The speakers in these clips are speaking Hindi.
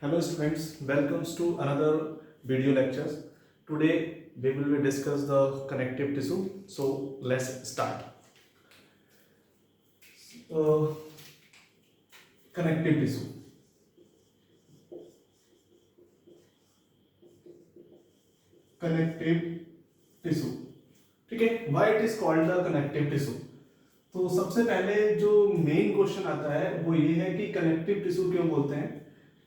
Hello students, welcomes to another video lectures. Today we will be discuss the connective tissue. So let's start. Uh, Connective tissue. Connective tissue. ठीक है, why it is called the connective tissue? तो सबसे पहले जो मेन क्वेश्चन आता है वो ये है कि कनेक्टिव टिश्यू क्यों बोलते हैं?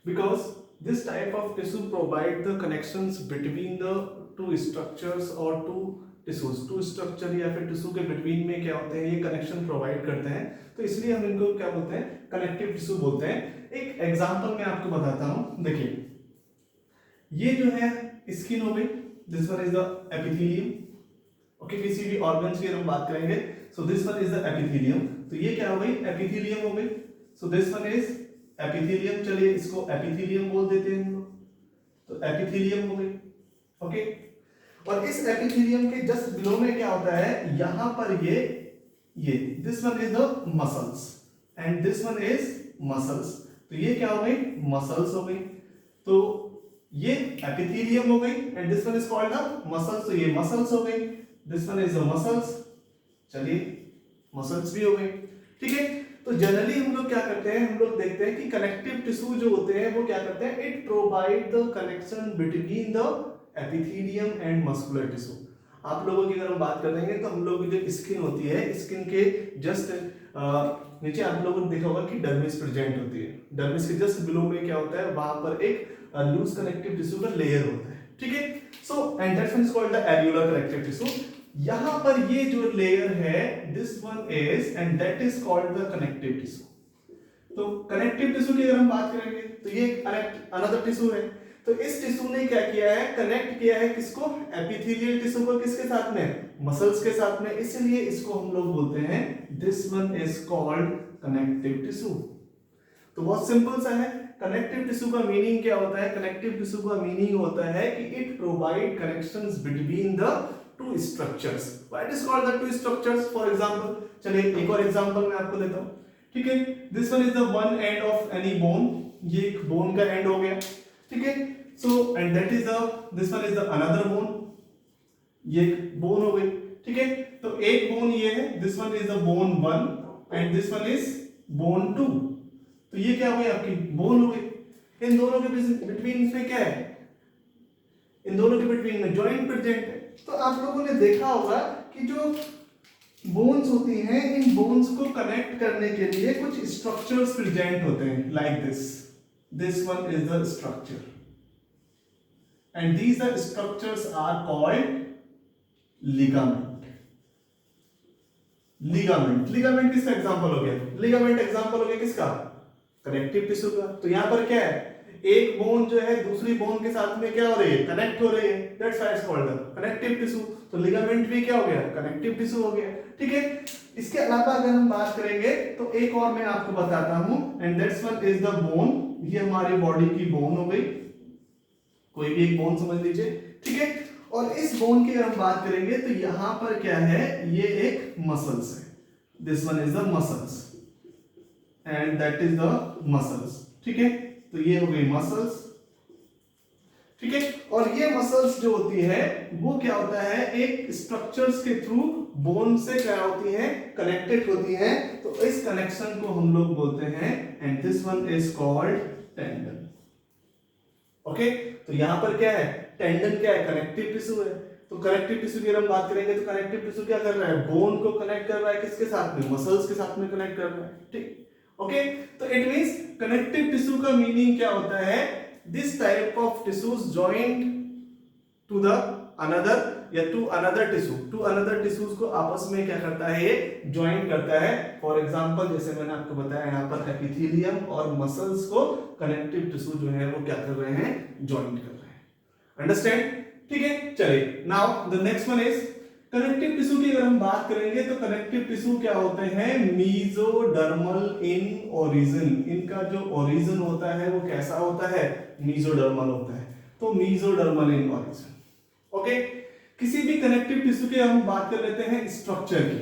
Because this type of tissue provide the connections between the two structures और टू टिश्यूज। टू स्ट्रक्चर या फिर टिश्यू के बिटवीन में क्या होते हैं, ये कनेक्शन प्रोवाइड करते हैं, तो इसलिए हम इनको क्या बोलते हैं, कनेक्टिव टिश्यू बोलते हैं। एक एग्जांपल मैं आपको बताता हूं, देखिए ये जो है स्किन हो गई, this one is the epithelium. Okay, किसी भी ऑर्गन्स की हम बात करेंगे, so this one is the epithelium. तो ये क्या हो गई, एपिथेलियम हो गई। So this one is epithelium. चलिए इसको एपिथेलियम बोल देते हैं हम लोग, तो एपिथेलियम हो गई। ओके, और इस एपिथेलियम के जस्ट बिलो में क्या होता है, यहां पर ये this one is the muscles and this one is muscles. तो ये क्या हो गई, मसल्स हो गई। तो ये एपिथेलियम हो गई and this one is called the muscles. तो ये मसल्स हो गई, this one is the muscles. चलिए मसल्स भी हो गए, ठीक है। तो जनरली हम लोग क्या करते हैं, हम लोग देखते हैं कि कनेक्टिव टिश्यू जो होते हैं वो क्या करते हैं, it provide the connection between the epithelium and muscular tissue. आप लोगों की अगर हम बात करेंगे तो हम लोग की जो स्किन होती है, स्किन के जस्ट नीचे आप लोगों ने देखा होगा कि डर्मिस प्रेजेंट होती है। डर्मिस के जस्ट बिलो में क्या होता है, वहां पर एक लूज कनेक्टिव टिश्यू का लेयर होता है, ठीक है। So and that one is called the areolar connective tissue. यहां पर ये जो लेयर है, this one is and that is called the connective tissue. तो कनेक्टिव टिश्यू की अगर हम बात करेंगे तो ये अनदर टिश्यू है। तो इस टिश्यू ने क्या किया है, कनेक्ट किया है किसको, एपिथेलियल टिश्यू को, किसके साथ में, मसल्स के साथ में, इसलिए इसको हम लोग बोलते हैं this one is called connective tissue. तो बहुत सिंपल सा है, कनेक्टिव टिश्यू का मीनिंग क्या होता है, कनेक्टिव टिश्यू का मीनिंग होता है कि it provide connections between the two structures. Why it is called the two structures? For example, चलिए एक और एग्जांपल मैं आपको देता हूं, ठीक है। This one is the one end of any bone, ये एक बोन का एंड हो गया, ठीक है। So and that is the this one is the another bone, ये बोन हो गई, ठीक है। तो एक बोन ये है, this one is the bone 1 and this one is bone 2। तो ये क्या हो गई, आपकी बोन हो गई। इन दोनों के बिटवीन में क्या है, इन दोनों के बिटवीन में जॉइंट प्रेजेंट है। तो आप लोगों ने देखा होगा कि जो बोन्स होती हैं, इन बोन्स को कनेक्ट करने के लिए कुछ स्ट्रक्चर्स प्रेजेंट होते हैं, like this one is the structure and these are structures are called ligament. Ligament किसका एग्जांपल हो गया, लिगामेंट एग्जांपल हो गया किसका, कनेक्टिव टिश्यू का। तो यहां पर क्या है, एक बोन जो है दूसरी बोन के साथ में क्या हो रही है, कनेक्ट हो रही है, that's why it's called the connective tissue. तो लिगामेंट भी क्या हो गया, कनेक्टिव टिश्यू हो गया, ठीक है। इसके अलावा अगर हम बात करेंगे तो एक और मैं आपको बताता हूं, and that's one is the bone. ये हमारी बॉडी की बोन हो गई, कोई भी एक बोन समझ लीजिए, ठीक है। और इस बोन की अगर हम बात करेंगे तो यहां पर क्या है, ये एक मसल्स है, this one is the muscles and that is the muscles, ठीक है। तो ये हो गई मसल्स, ठीक है। और ये मसल्स जो होती है वो क्या होता है, एक स्ट्रक्चर्स के थ्रू बोन से क्या होती है, कनेक्टेड होती है। तो इस कनेक्शन को हम लोग बोलते हैं and this one is called tendon. Okay, तो यहां पर क्या है, टेंडन क्या है, कनेक्टिव टिश्यू है। तो कनेक्टिव टिश्यू की हम बात करेंगे तो कनेक्टिव टिश्यू क्या कर रहा है, बोन को कनेक्ट कर रहा है, किसके साथ में, मसल्स के साथ में कनेक्ट कर रहा है, ठीक। ओके, तो इट मींस कनेक्टिव टिश्यू का मीनिंग क्या होता है, this type of tissues joint to the another या to another tissue, to another tissues को आपस में क्या करता है, ये जॉइंट करता है। फॉर एग्जांपल जैसे मैंने आपको बताया, यहां पर एपिथेलियम और मसल्स को कनेक्टिव टिश्यू जो है वो क्या कर रहे हैं, जॉइंट कर रहे हैं। अंडरस्टैंड, ठीक है। चलिए now the next one is connective tissue की अगर हम बात करेंगे तो कनेक्टिव टिश्यू क्या होते हैं, मीजोडर्मल इन ओरिजिन। इनका जो ओरिजिन होता है वो कैसा होता है, मीजोडर्मल होता है। तो मीजोडर्मल इन ओरिजिन, ओके। किसी भी कनेक्टिव टिश्यू की हम बात कर लेते हैं स्ट्रक्चर की,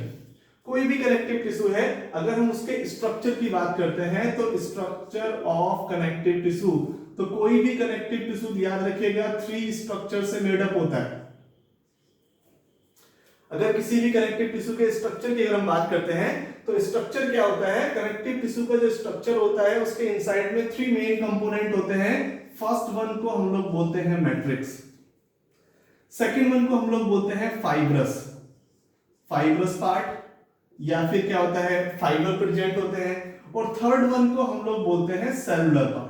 कोई भी कनेक्टिव टिश्यू है, अगर हम उसके स्ट्रक्चर की बात करते हैं तो स्ट्रक्चर ऑफ कनेक्टिव टिश्यू, तो कोई भी कनेक्टिव टिश्यू याद रखिएगा 3 स्ट्रक्चर से मेड अप होता है। अगर किसी भी कनेक्टिव टिश्यू के स्ट्रक्चर की अगर हम बात करते हैं तो स्ट्रक्चर क्या होता है, कनेक्टिव टिश्यू का जो स्ट्रक्चर होता है उसके इनसाइड में 3 मेन कंपोनेंट होते हैं। फर्स्ट वन को हम लोग बोलते हैं मैट्रिक्स, सेकंड वन को हम लोग बोलते हैं फाइब्रस पार्ट, या फिर क्या होता है फाइबर प्रेजेंट होते हैं, और थर्ड वन को हम लोग बोलते हैं सेलुलर पार्ट।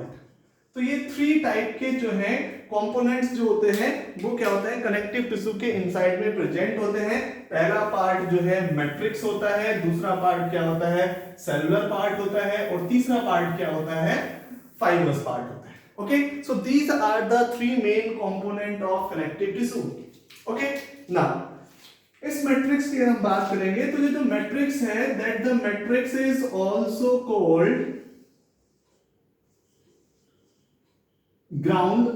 तो ये 3 टाइप के जो है कंपोनेंट्स जो होते हैं वो क्या होता है कनेक्टिव टिश्यू के इनसाइड में प्रेजेंट होते हैं। पहला पार्ट जो है मैट्रिक्स होता है, दूसरा पार्ट क्या होता है सेलुलर पार्ट होता है, और तीसरा पार्ट क्या होता है फाइब्रस पार्ट होता है। Okay, so these are the 3 main component of connective tissue. Okay, now इस मैट्रिक्स की हम बात करेंगे तो ये जो मैट्रिक्स है, that the matrix is also called ground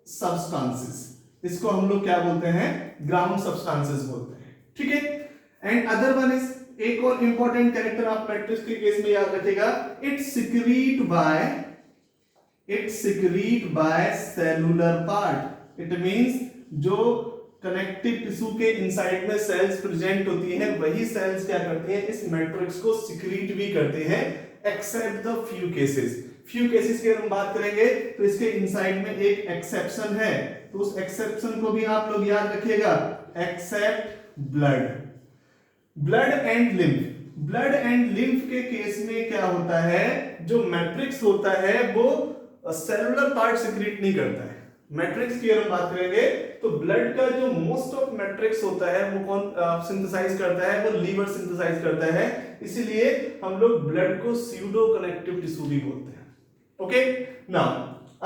substances. इसको हम लोग क्या बोलते हैं ग्राउंड सब्सटेंसेस बोलते हैं, ठीक है। एंड अदर वन इज, एक और इंपॉर्टेंट कैरेक्टर ऑफ मैट्रिक्स के केस में याद रखिएगा, it's secrete by cellular part. It means जो कनेक्टिव टिश्यू के इनसाइड में सेल्स प्रेजेंट होती हैं वही सेल्स क्या करती हैं इस मैट्रिक्स को सिक्रीट भी करते हैं, एक्सेप्ट द फ्यू केसेस की हम बात करेंगे तो इसके इनसाइड में एक एक्सेप्शन है, तो उस एक्सेप्शन को भी आप लोग याद रखिएगा, एक्सेप्ट ब्लड एंड लिम्फ के केस में क्या होता है, जो मैट्रिक्स होता है वो सेलुलर पार्ट सिक्रीट नहीं करता है। मैट्रिक्स की हम बात करेंगे तो ब्लड का जो मोस्ट ऑफ मैट्रिक्स होता है वो कौन सिंथेसाइज करता है, वो लीवर सिंथेसाइज करता है, इसीलिए हम लोग ब्लड को स्यूडो कनेक्टिव टिश्यू भी बोलते हैं। ओके, नाउ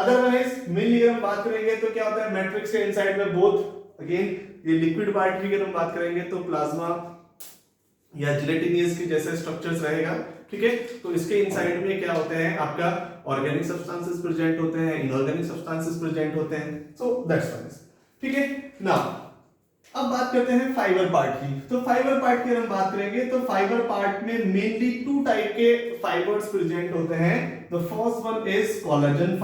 अदरवाइज मेनली हम बात करेंगे तो क्या होता है मैट्रिक्स के इनसाइड में बोथ, अगेन ये लिक्विड पार्ट की अगर हम बात करेंगे तो प्लाज्मा या जिलेटिनियस के जैसे स्ट्रक्चर्स रहेगा, ठीक है। तो इसके इनसाइड में क्या होते हैं आपका ऑर्गेनिक सब्सटेंसेस प्रेजेंट होते हैं, इनऑर्गेनिक सब्सटेंसेस प्रेजेंट होते हैं, सो दैट्स व्हाई, ठीक है। नाउ अब बात करते हैं फाइबर पार्ट की। तो फाइबर पार्ट की हम बात करेंगे तो फाइबर पार्ट में मेनली 2 टाइप के फाइबर्स प्रेजेंट होते हैं। The first one is collagen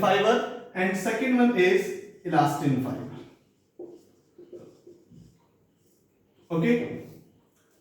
fibre and second one is elastin fibre. Okay,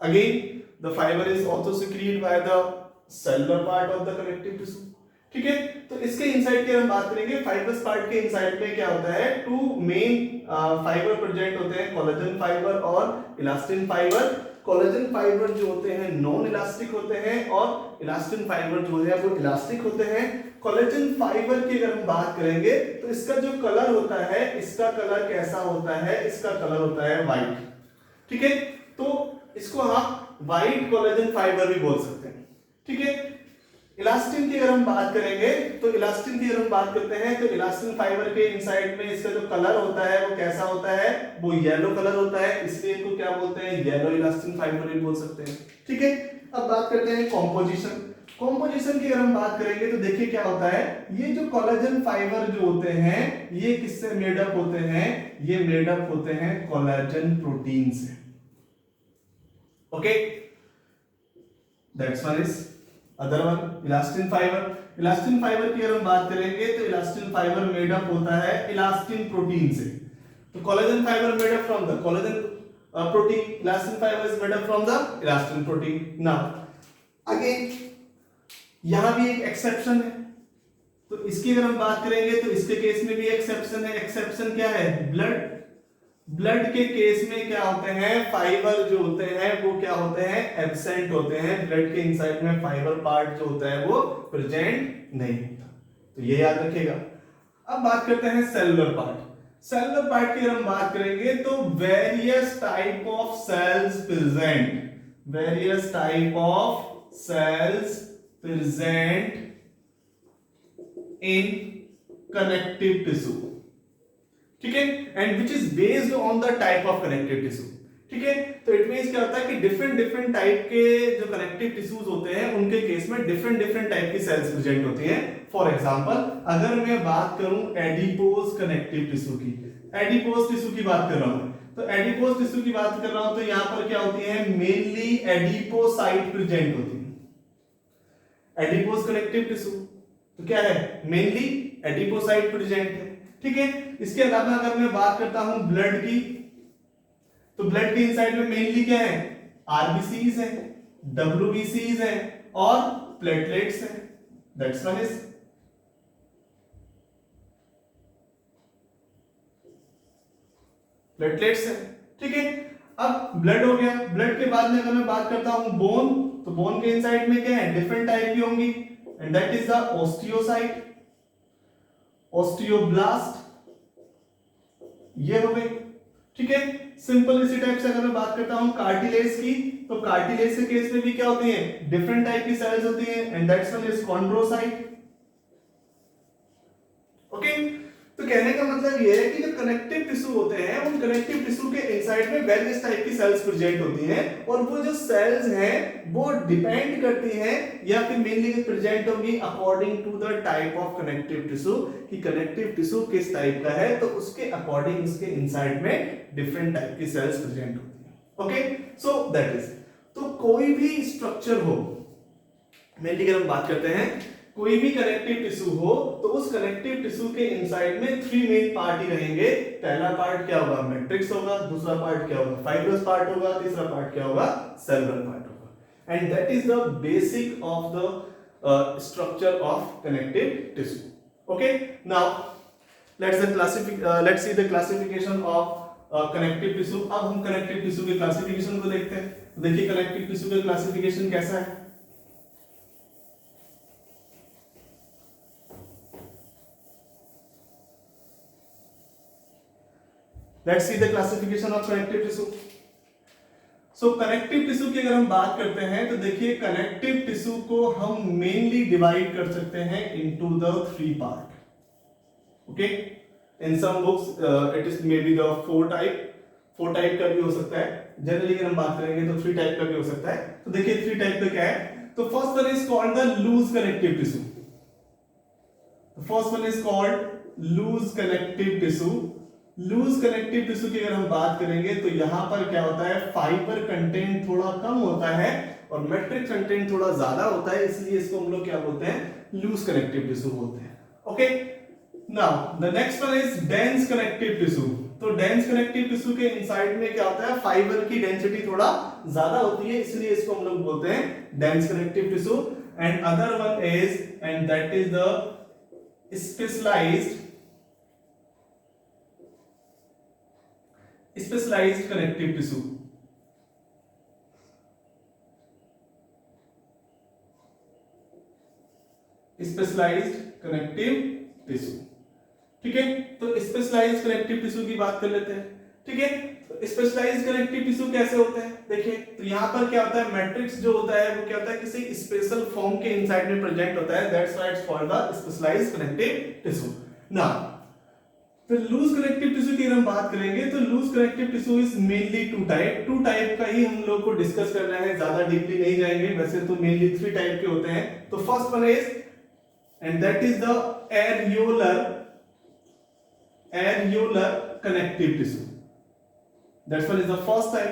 again the fiber is also secreted by the cellular part of the connective tissue, ठीक है। तो इसके इनसाइड की हम बात करेंगे, फाइबर्स पार्ट के इनसाइड में क्या होता है 2 मेन फाइबर प्रेजेंट होते हैं, कोलेजन फाइबर और इलास्टिन फाइबर। कोलेजन फाइबर जो होते हैं नॉन इलास्टिक होते हैं और इलास्टिन फाइबर जो है वो इलास्टिक होते हैं। कोलेजन फाइबर की अगर हम बात करेंगे तो इसका जो कलर होता है, इसका कलर कैसा होता है, इसका कलर होता है व्हाइट, ठीक है। तो इसको आप व्हाइट कोलेजन फाइबर भी बोल सकते हैं, ठीक है। इलास्टिन की अगर हम बात करेंगे तो इलास्टिन की अगर हम बात करते हैं तो इलास्टिन फाइबर के इनसाइड में इसका जो कलर होता है वो कैसा होता है, वो येलो कलर होता है, इसलिए इसको क्या बोलते हैं येलो इलास्टिन फाइबर भी बोल सकते हैं, ठीक है। अब बात करते हैं कॉम्पोजिशन की अगर हम बात करेंगे तो देखिए क्या होता है, ये जो कोलेजन फाइबर जो होते हैं ये किससे मेड अप होते हैं, ये मेड अप होते हैं कोलेजन प्रोटीन से। Okay, that's one is other one elastin fibre की अगर हम बात करेंगे तो इलास्टिन फाइबर मेड अप होता है इलास्टिन प्रोटीन से। तो collagen fibre made up from the collagen protein, elastin fibre is made up from the elastin protein. Now again यहां भी एक एक्सेप्शन है, तो इसकी अगर हम बात करेंगे तो इसके केस में भी एक्सेप्शन है। एक्सेप्शन क्या है, ब्लड के केस में क्या होते हैं फाइबर जो होते हैं वो क्या होते हैं एब्सेंट होते हैं, ब्लड के इनसाइड में फाइबर पार्ट जो होता है वो प्रेजेंट नहीं होता, तो ये याद रखिएगा। अब बात करते हैं सेलुलर पार्ट की अगर हम बात करेंगे तो various type of cells present in connective tissue, ठीक है, and which is based on the type of connective tissue, ठीक है। तो इट मींस क्या होता है कि डिफरेंट टाइप के जो कनेक्टिव टिश्यूज होते हैं उनके केस में डिफरेंट टाइप की सेल्स प्रेजेंट होती हैं। फॉर एग्जांपल अगर मैं बात करूं एडिपोज कनेक्टिव टिश्यू की, एडिपोज टिश्यू की बात कर रहा हूं। तो एडिपोज टिश्यू की बात कर रहा हूं तो यहां पर क्या होती है, मेनली एडिपोसाइट प्रेजेंट होती है। एडिपोज कनेक्टिव टिश्यू तो क्या है, मेनली एडिपोसाइट प्रेजेंट है। ठीक है, इसके अलावा अगर मैं बात करता हूं ब्लड की, तो ब्लड के इनसाइड में मेनली क्या है, आरबीसीज है, डब्ल्यूबीसीज है और प्लेटलेट्स है। दैट्स वन इज प्लेटलेट्स है। ठीक है, अब ब्लड हो गया। ब्लड के बाद में अगर मैं बात करता हूं बोन, तो बोन के इनसाइड में क्या है, डिफरेंट टाइप की होंगी and that is the osteocyte, osteoblast, ये हो गई। ठीक है, सिंपल इसी टाइप से अगर मैं बात करता हूं कार्टिलेज की, तो कार्टिलेज के केस में भी क्या होती है, डिफरेंट टाइप की सेल्स होती है and that's one is chondrocyte. Okay, तो कहने का मतलब ये है कि जो कनेक्टिव टिश्यू होते हैं, उन कनेक्टिव टिश्यू के इनसाइड में वेरियस टाइप की सेल्स प्रेजेंट होती हैं और वो जो सेल्स हैं वो डिपेंड करती हैं या फिर मेनली प्रेजेंट होंगी according to the type of connective tissue, कि कनेक्टिव टिश्यू किस टाइप का है तो उसके अकॉर्डिंग उसके इनसाइड में डिफरेंट टाइप की सेल्स प्रेजेंट होती हैं। ओके, सो दैट इज, तो कोई भी स्ट्रक्चर हो, मेनली अगर हम बात करते हैं कोई भी कनेक्टिव टिश्यू हो तो उस कनेक्टिव टिश्यू के इनसाइड में 3 मेन पार्ट ही रहेंगे। पहला पार्ट क्या होगा, मैट्रिक्स होगा, दूसरा पार्ट क्या होगा, फाइब्रस पार्ट होगा, तीसरा पार्ट क्या होगा, सेलुलर पार्ट होगा। And that is the basic of the structure of connective tissue. Okay, now let's see the classification of connective tissue. अब हम कनेक्टिव टिश्यू के क्लासिफिकेशन को देखते हैं। देखिए कनेक्टिव टिश्यू का क्लासिफिकेशन कैसा है। Let's see the classification of connective tissue. So connective tissue की अगर हम बात करते हैं तो देखिए connective tissue को हम mainly divide कर सकते हैं into the 3 part. Okay? In some books it is maybe the 4 type का भी हो सकता है। Generally अगर हम बात करेंगे तो 3 type का भी हो सकता है। तो देखिए 3 type का क्या है, तो first one is called the loose connective tissue. The first one is called loose connective tissue. Loose connective tissue की अगर हम बात करेंगे तो यहां पर क्या होता है, फाइबर कंटेंट थोड़ा कम होता है और मैट्रिक्स कंटेंट थोड़ा ज्यादा होता है, इसलिए इसको हम लोग क्या बोलते हैं, लूज कनेक्टिव टिश्यू बोलते हैं। Okay, now the next one is dense connective tissue. तो डेंस कनेक्टिव टिश्यू के इनसाइड में क्या होता है, फाइबर की डेंसिटी थोड़ा ज्यादा होती है, इसलिए इसको हम लोग बोलते हैं dense connective tissue. And other one is and that is the specialised connective tissue. Specialised connective tissue. ठीक है, तो स्पेशलाइज्ड कनेक्टिव टिश्यू की बात कर लेते हैं। ठीक है, तो स्पेशलाइज्ड कनेक्टिव टिश्यू कैसे होते हैं, देखिए तो यहां पर क्या होता है, मैट्रिक्स जो होता है वो क्या होता है, किसी स्पेशल फॉर्म के इनसाइड में प्रेजेंट होता है, that's why it's called the specialised connective tissue. Now तो लूज कनेक्टिव टिश्यू की हम बात करेंगे तो loose connective tissue is mainly two type का ही हम लोग को डिस्कस करना है, ज्यादा डीपली नहीं जाएंगे, वैसे तो मेनली 3 टाइप के होते हैं। तो first one is and that is the areolar connective tissue, that's one is the first type.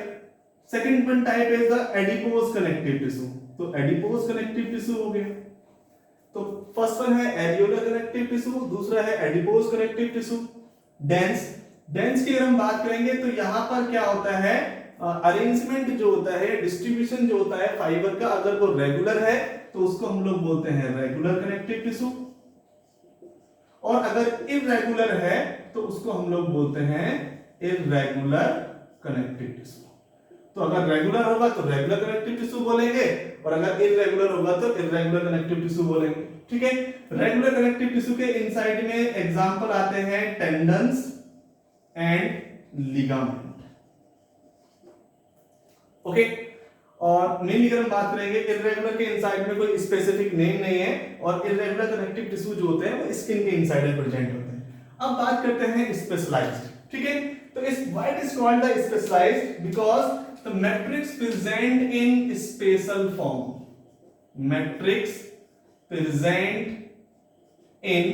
Second one type is the adipose connective tissue. तो एडिपोज कनेक्टिव टिश्यू हो गया, तो फर्स्ट वन है एरियोलर कनेक्टिव टिश्यू, दूसरा है एडिपोज कनेक्टिव टिश्यू। डेंस की अगर हम बात करेंगे तो यहां पर क्या होता है, अरेंजमेंट जो होता है, डिस्ट्रीब्यूशन जो होता है फाइबर का, अगर वो रेगुलर है तो उसको हम लोग बोलते हैं रेगुलर कनेक्टिव टिश्यू, और अगर इररेगुलर है तो उसको हम लोग बोलते हैं इररेगुलर कनेक्टिव टिश्यू। तो अगर रेगुलर होगा तो रेगुलर कनेक्टिव टिश्यू बोलेंगे और अगर इररेगुलर होगा तो इररेगुलर कनेक्टिव टिश्यू बोलेंगे। ठीक है, रेगुलर कनेक्टिव टिश्यू के इनसाइड में एग्जांपल आते हैं टेंडन्स एंड लिगामेंट। ओके, और मेनली अगर हम बात करेंगे इररेगुलर के इनसाइड में कोई स्पेसिफिक नेम नहीं है और इररेगुलर कनेक्टिव टिश्यू जो होते हैं वो स्किन के इनसाइड में प्रेजेंट होते हैं। अब बात करते हैं स्पेशलाइज्ड। ठीक है, तो इस why it is called the specialised, because the matrix present in spatial form, matrix present in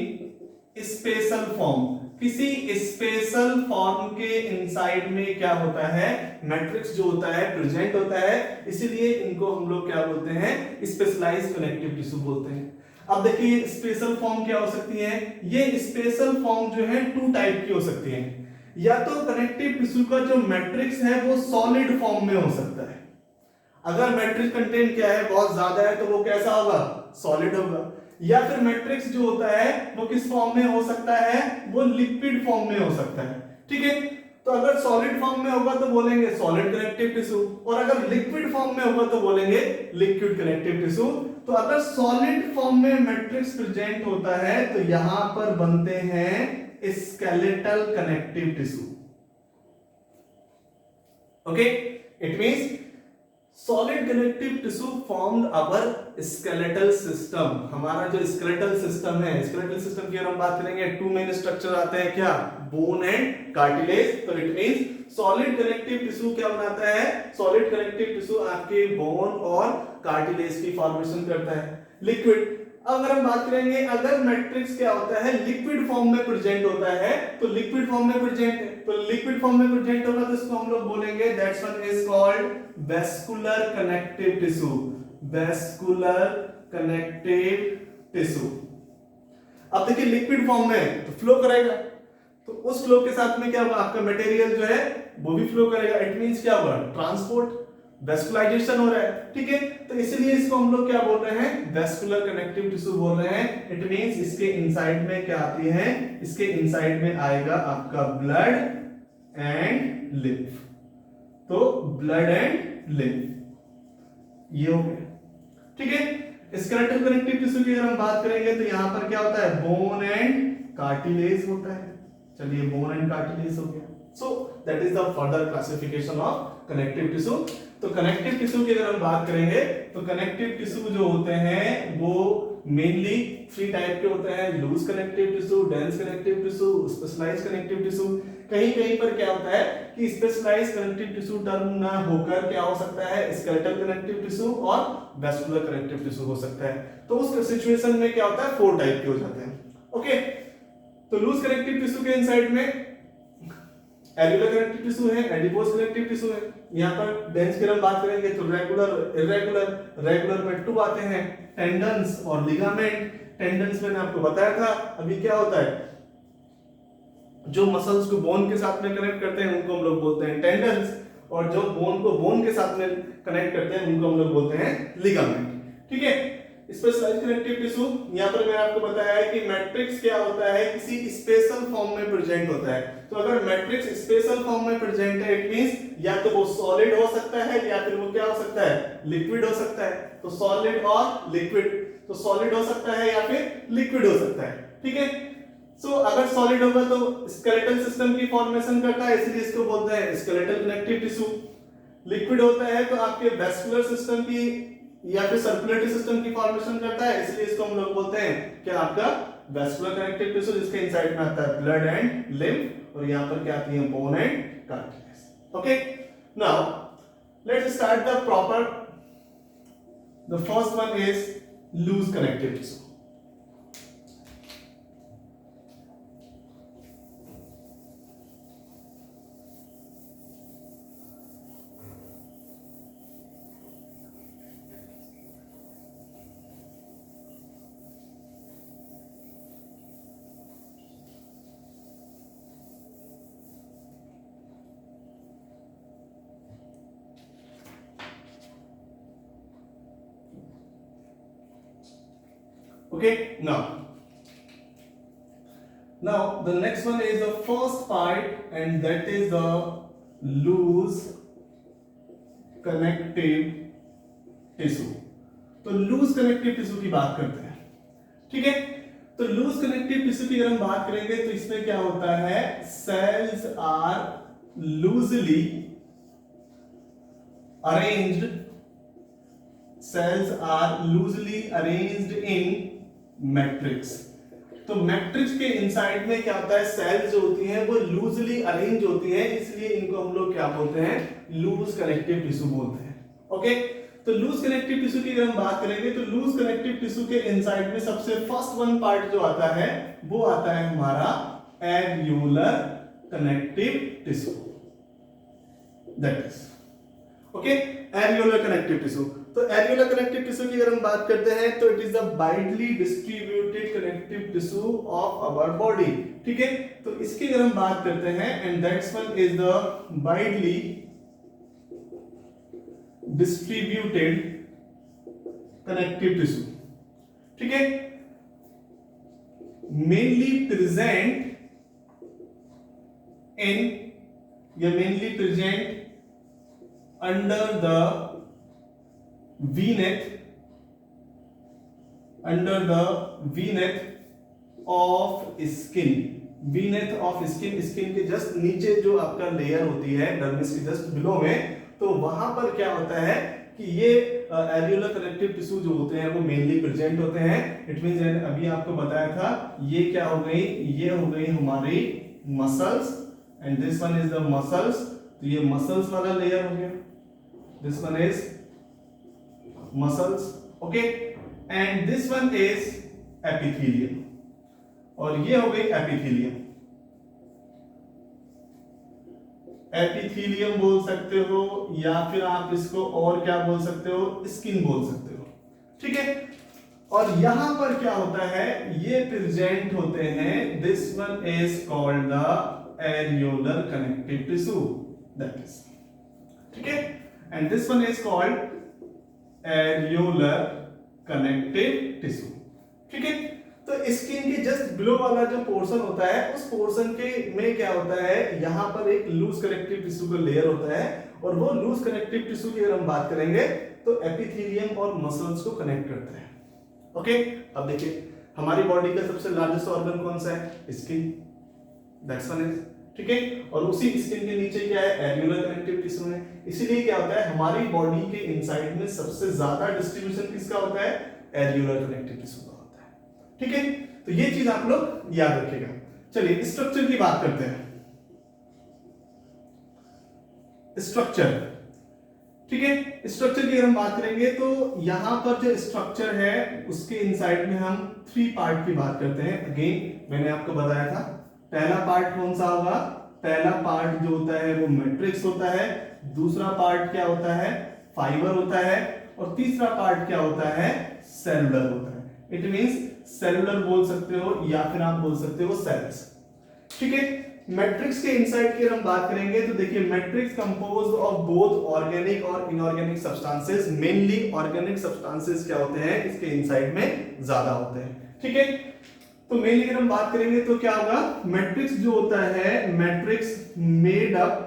spatial form, किसी स्पेशल फॉर्म के इनसाइड में क्या होता है, मैट्रिक्स जो होता है प्रेजेंट होता है, इसीलिए इनको हम लोग क्या बोलते हैं, स्पेशलाइज्ड कनेक्टिव टिश्यू बोलते हैं। अब देखिए स्पेशल फॉर्म क्या हो सकती है, ये स्पेशल फॉर्म जो है टू टाइप की हो सकती है, या तो कनेक्टिव टिश्यू का जो मैट्रिक्स है वो सॉलिड फॉर्म में हो सकता है, अगर मैट्रिक्स कंटेंट क्या है बहुत ज्यादा है तो वो कैसा होगा, सॉलिड होगा, या फिर मैट्रिक्स जो होता है वो किस फॉर्म में हो सकता है, वो लिक्विड फॉर्म में हो सकता है, ठीक है। तो अगर सॉलिड फॉर्म में होगा तो बोलेंगे सॉलिड कनेक्टिव टिश्यू, और अगर लिक्विड फॉर्म में होगा तो बोलेंगे लिक्विड कनेक्टिव टिश्यू। तो अगर सॉलिड फॉर्म में मैट्रिक्स प्रेजेंट होता है तो यहां पर बनते हैं skeletal connective tissue, okay. It means solid connective tissue formed our skeletal system। हमारा जो skeletal system है, skeletal system की अगर हम बात करेंगे, टू मेन स्ट्रक्चर आते हैं क्या, बोन एंड कार्टिलेज। तो it means solid connective tissue क्या बनाता है, सॉलिड कनेक्टिव टिश्यू आपके बोन और कार्टिलेज की फॉर्मेशन करता है। लिक्विड, अगर हम बात करेंगे, अगर मैट्रिक्स क्या होता है लिक्विड फॉर्म में प्रेजेंट होता है, तो लिक्विड फॉर्म में प्रेजेंट है, तो लिक्विड फॉर्म में प्रेजेंट होगा तो इसको हम लोग बोलेंगे that's one is called vascular connective tissue, vascular connective tissue. अब देखिए लिक्विड फॉर्म में तो फ्लो करेगा, तो उस फ्लो के साथ में क्या होगा, आपका मटेरियल जो है वो भी फ्लो करेगा, इट मींस क्या होगा, ट्रांसपोर्ट, वेस्कुलाइजेशन हो रहा है, ठीक है। तो इसलिए इसको हम लोग क्या बोल रहे हैं, वेस्कुलर कनेक्टिव टिश्यू बोल रहे हैं। इट मींस इसके इनसाइड में क्या आती है, इसके इनसाइड में आएगा आपका ब्लड एंड लिम्फ, तो ब्लड एंड लिम्फ ये हो गया, ठीक है। स्केलेटल कनेक्टिव टिश्यू की अगर हम बात करेंगे तो यहां पर क्या होता है, बोन एंड कार्टिलेज होता है। चलिए बोन एंड कार्टिलेज हो गया, सो that is the further classification of connective tissue. तो कनेक्टिव टिश्यू की अगर हम बात करेंगे तो कनेक्टिव टिश्यू जो होते हैं वो मेनली थ्री टाइप के होते हैं, loose connective tissue, dense connective tissue, specialised connective tissue. कहीं कहीं पर क्या होता है कि स्पेशलाइज्ड कनेक्टिव टिश्यू टर्म ना होकर क्या हो सकता है, स्केलेटल कनेक्टिव टिश्यू और वेस्कुलर कनेक्टिव टिश्यू हो सकता है। तो उस सिचुएशन में क्या होता है, फोर टाइप के हो जाते हैं, ओके। तो लूज कनेक्टिव टिश्यू के इनसाइड में एल्यूलर कनेक्टिव टिश्यू है, एडिपोज कनेक्टिव टिश्यू है। यहाँ पर डेंस की हम बात करेंगे तो रेगुलर, इरेगुलर, रेगुलर में टू आते हैं, टेंडन्स और लिगामेंट। टेंडन्स मैंने आपको बताया था, अभी क्या होता है जो मसल्स को बोन के साथ में कनेक्ट करते हैं उनको हम लोग बोलते हैं टेंडन्स, और जो बोन को बोन के साथ में कनेक्ट करते हैं उनको हम लोग बोलते हैं लिगामेंट, ठीक है। स्पेशलाइज्ड कनेक्टिव टिश्यू, यहाँ पर मैंने आपको बताया है कि मैट्रिक्स क्या होता है, किसी स्पेशल फॉर्म में प्रेजेंट होता है। तो अगर मैट्रिक्स स्पेशल फॉर्म में प्रेजेंट है, इट मींस या तो वो सॉलिड हो सकता है या फिर वो क्या हो सकता है, लिक्विड हो सकता है। तो सॉलिड और लिक्विड, तो सॉलिड हो सकता है या फिर लिक्विड हो सकता है, ठीक है। सो अगर सॉलिड होगा तो स्केलेटल सिस्टम की फॉर्मेशन करता है, इसलिए इसको बोलते हैं स्केलेटल कनेक्टिव टिश्यू। लिक्विड होता है तो आपके वेस्कुलर सिस्टम की या फिर सर्कुलेटरी सिस्टम की फॉर्मेशन करता है, इसलिए इसको हम लोग बोलते हैं क्या, आपका वेस्कुलर कनेक्टिव टिश्यू, जिसके इनसाइड में आता है ब्लड एंड लिम्फ, और यहां पर क्या आती है, bone and cartilage, okay. Now let's start the proper, the first one is loose connective tissue. Okay, now the next one is the first part, and that is the loose connective tissue। तो लूज कनेक्टिव टिश्यू की बात करते हैं, ठीक है। तो लूज कनेक्टिव टिश्यू की अगर हम बात करेंगे तो इसमें क्या होता है, cells are loosely arranged, cells are loosely arranged in matrix। तो मैट्रिक्स के इनसाइड में क्या होता है, सेल्स जो होती हैं वो लूजली अरेंज होती हैं, इसलिए इनको हम लोग क्या बोलते हैं, लूज कनेक्टिव टिश्यू बोलते हैं, ओके। तो लूज कनेक्टिव टिश्यू की अगर हम बात करेंगे तो लूज कनेक्टिव टिश्यू के इनसाइड में सबसे फर्स्ट वन पार्ट जो आता है वो आता है हमारा areolar connective tissue, that is okay, areolar connective tissue. तो एरियोलर कनेक्टिव टिश्यू की अगर हम बात करते हैं तो it is the widely distributed connective tissue of our body, ठीक है। तो इसकी अगर हम बात करते हैं and that's one is the widely distributed connective tissue, ठीक है, मेनली प्रेजेंट इन या mainly present under the beneath of skin, beneath of skin, skin के जस्ट नीचे जो आपका लेयर होती है डर्मिस के जस्ट बिलो में, तो वहां पर क्या होता है कि ये एरियोलर कनेक्टिव टिश्यू जो होते हैं वो मेनली प्रेजेंट होते हैं। इट मींस अभी आपको बताया था ये क्या हो गई, ये हो गई हमारी muscles and this one is the muscles, तो ये मसल्स वाला लेयर हो गया, this one is muscles, okay, and this one is epithelium, और ये हो गई एपिथेलियम। एपिथेलियम बोल सकते हो या फिर आप इसको और क्या बोल सकते हो, स्किन बोल सकते हो, ठीक है। और यहां पर क्या होता है, ये प्रेजेंट होते हैं, this one is called the areolar connective tissue, that is, ठीक है, and this one is called areolar connective tissue, ठीक है। तो स्किन के जस्ट बिलो वाला जो पोर्शन होता है उस पोर्शन के में क्या होता है, यहां पर एक लूज कनेक्टिव टिश्यू का लेयर होता है, और वो लूज कनेक्टिव टिश्यू की अगर हम बात करेंगे तो एपिथेलियम और मसल्स को कनेक्ट करता है, ओके। अब देखिए हमारी बॉडी का सबसे लार्जेस्ट ऑर्गन कौन सा है, स्किन, दैट्स वन इज, ठीक है, और उसी स्किन के नीचे क्या है, एरियोलर कनेक्टिव टिश्यू है। इसीलिए क्या होता है, हमारी बॉडी के इनसाइड में सबसे ज्यादा डिस्ट्रीब्यूशन किसका होता है, एरियोलर कनेक्टिव टिश्यू का होता है, ठीक है। तो ये चीज आप लोग याद रखिएगा। चलिए स्ट्रक्चर की बात करते हैं, स्ट्रक्चर, ठीक है। स्ट्रक्चर की अगर हम बात करेंगे तो यहां पर जो स्ट्रक्चर है उसके इनसाइड में हम 3 पार्ट की बात करते हैं। अगेन मैंने आपको बताया था पहला पार्ट कौन सा होगा, पहला पार्ट जो होता है वो मैट्रिक्स होता है, दूसरा पार्ट क्या होता है, फाइबर होता है, और तीसरा पार्ट क्या होता है, सेलुलर होता है। इट मींस सेलुलर बोल सकते हो या फिर आप बोल सकते हो सेल्स, ठीक है। मैट्रिक्स के इनसाइड की अगर हम बात करेंगे तो देखिए matrix composed of both organic और inorganic substances, mainly organic substances क्या होते हैं इसके इनसाइड में ज्यादा होते हैं, ठीक है। तो मेनली अगर हम बात करेंगे तो क्या होगा, मैट्रिक्स जो होता है, matrix made up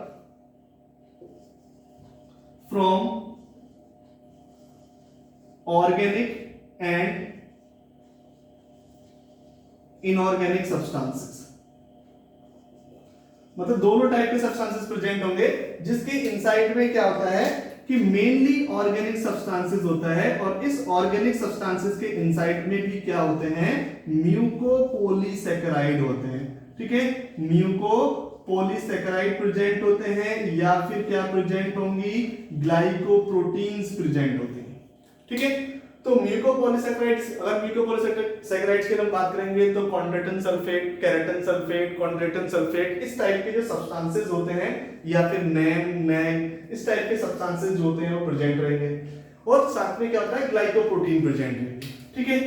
from organic and inorganic substances, मतलब दोनों टाइप के सब्सटेंसेस प्रेजेंट होंगे, जिसके इनसाइड में क्या होता है कि मेनली ऑर्गेनिक सब्सटेंसेस होता है, और इस ऑर्गेनिक सब्सटेंसेस के इनसाइड में भी क्या होते हैं, म्यूकोपॉलीसैकेराइड होते हैं, ठीक है। म्यूकोपॉलीसैकेराइड प्रेजेंट होते हैं या फिर क्या प्रेजेंट होंगी, ग्लाइकोप्रोटीन्स प्रेजेंट होते हैं, ठीक है। तो म्यूकोपॉलीसैकेराइड्स, अगर म्यूकोपॉलीसैकेराइड्स की हम बात करेंगे तो कॉन्ड्रेटिन सल्फेट, केराटिन सल्फेट, कॉन्ड्रेटिन सल्फेट, इस टाइप के जो सब्सटेंसेस होते हैं, या फिर नेम, नैग, इस टाइप के सब्सटेंसेस जो होते हैं वो प्रेजेंट रहेंगे, और साथ में क्या होता है, ग्लाइकोप्रोटीन प्रेजेंट रहेंगे, ठीक है।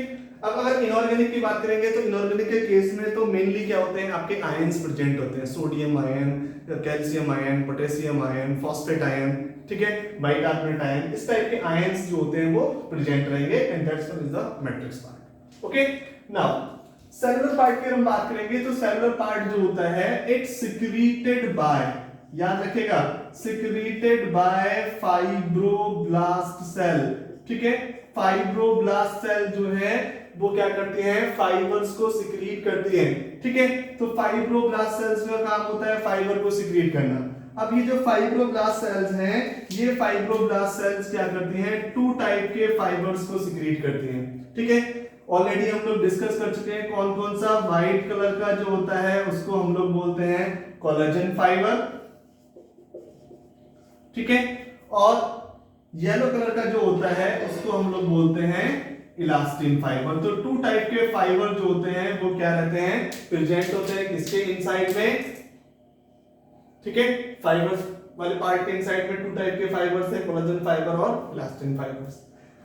अब अगर इनऑर्गेनिक की बात करेंगे तो इनऑर्गेनिक के केस में तो मेनली क्या होते हैं, आपके आयंस प्रेजेंट होते हैं, sodium ion, calcium ion, potassium ion, phosphate ion, ठीक है, बाइकार्बोनेट आयन, इस टाइप के आयंस जो होते हैं वो प्रेजेंट रहेंगे, and that's what is the matrix part, okay. Now cellular part की हम बात करेंगे तो सेलुलर पार्ट जो होता है, इट्स सिक्रीटेड बाय, याद रखिएगा, सिक्रीटेड बाय फाइब्रोब्लास्ट सेल, ठीक है। फाइब्रोब्लास्ट सेल जो है वो क्या करती है, फाइबर्स को सिक्रीट करती है, ठीक है। तो फाइब्रोब्लास्ट सेल्स का काम होता है फाइबर को सिक्रीट करना। अब ये जो फाइब्रोब्लास्ट सेल्स हैं, ये फाइब्रोब्लास्ट सेल्स क्या करती हैं, 2 टाइप के फाइबर्स को सिक्रीट करती हैं, ठीक है। ऑलरेडी हम लोग डिस्कस कर चुके हैं कौन कौन सा, व्हाइट कलर का जो होता है उसको हम लोग बोलते हैं कोलेजन फाइबर, ठीक है, और येलो कलर का जो होता है उसको हम लोग बोलते हैं इलास्टिन फाइबर। तो टू टाइप के फाइबर जो होते हैं वो क्या रहते हैं, प्रेजेंट होते हैं किसके इनसाइड में, ठीक है, फाइबर्स वाले पार्ट के इनसाइड में टू टाइप के फाइबर्स है, कोलेजन फाइबर और इलास्टिन फाइबर्स।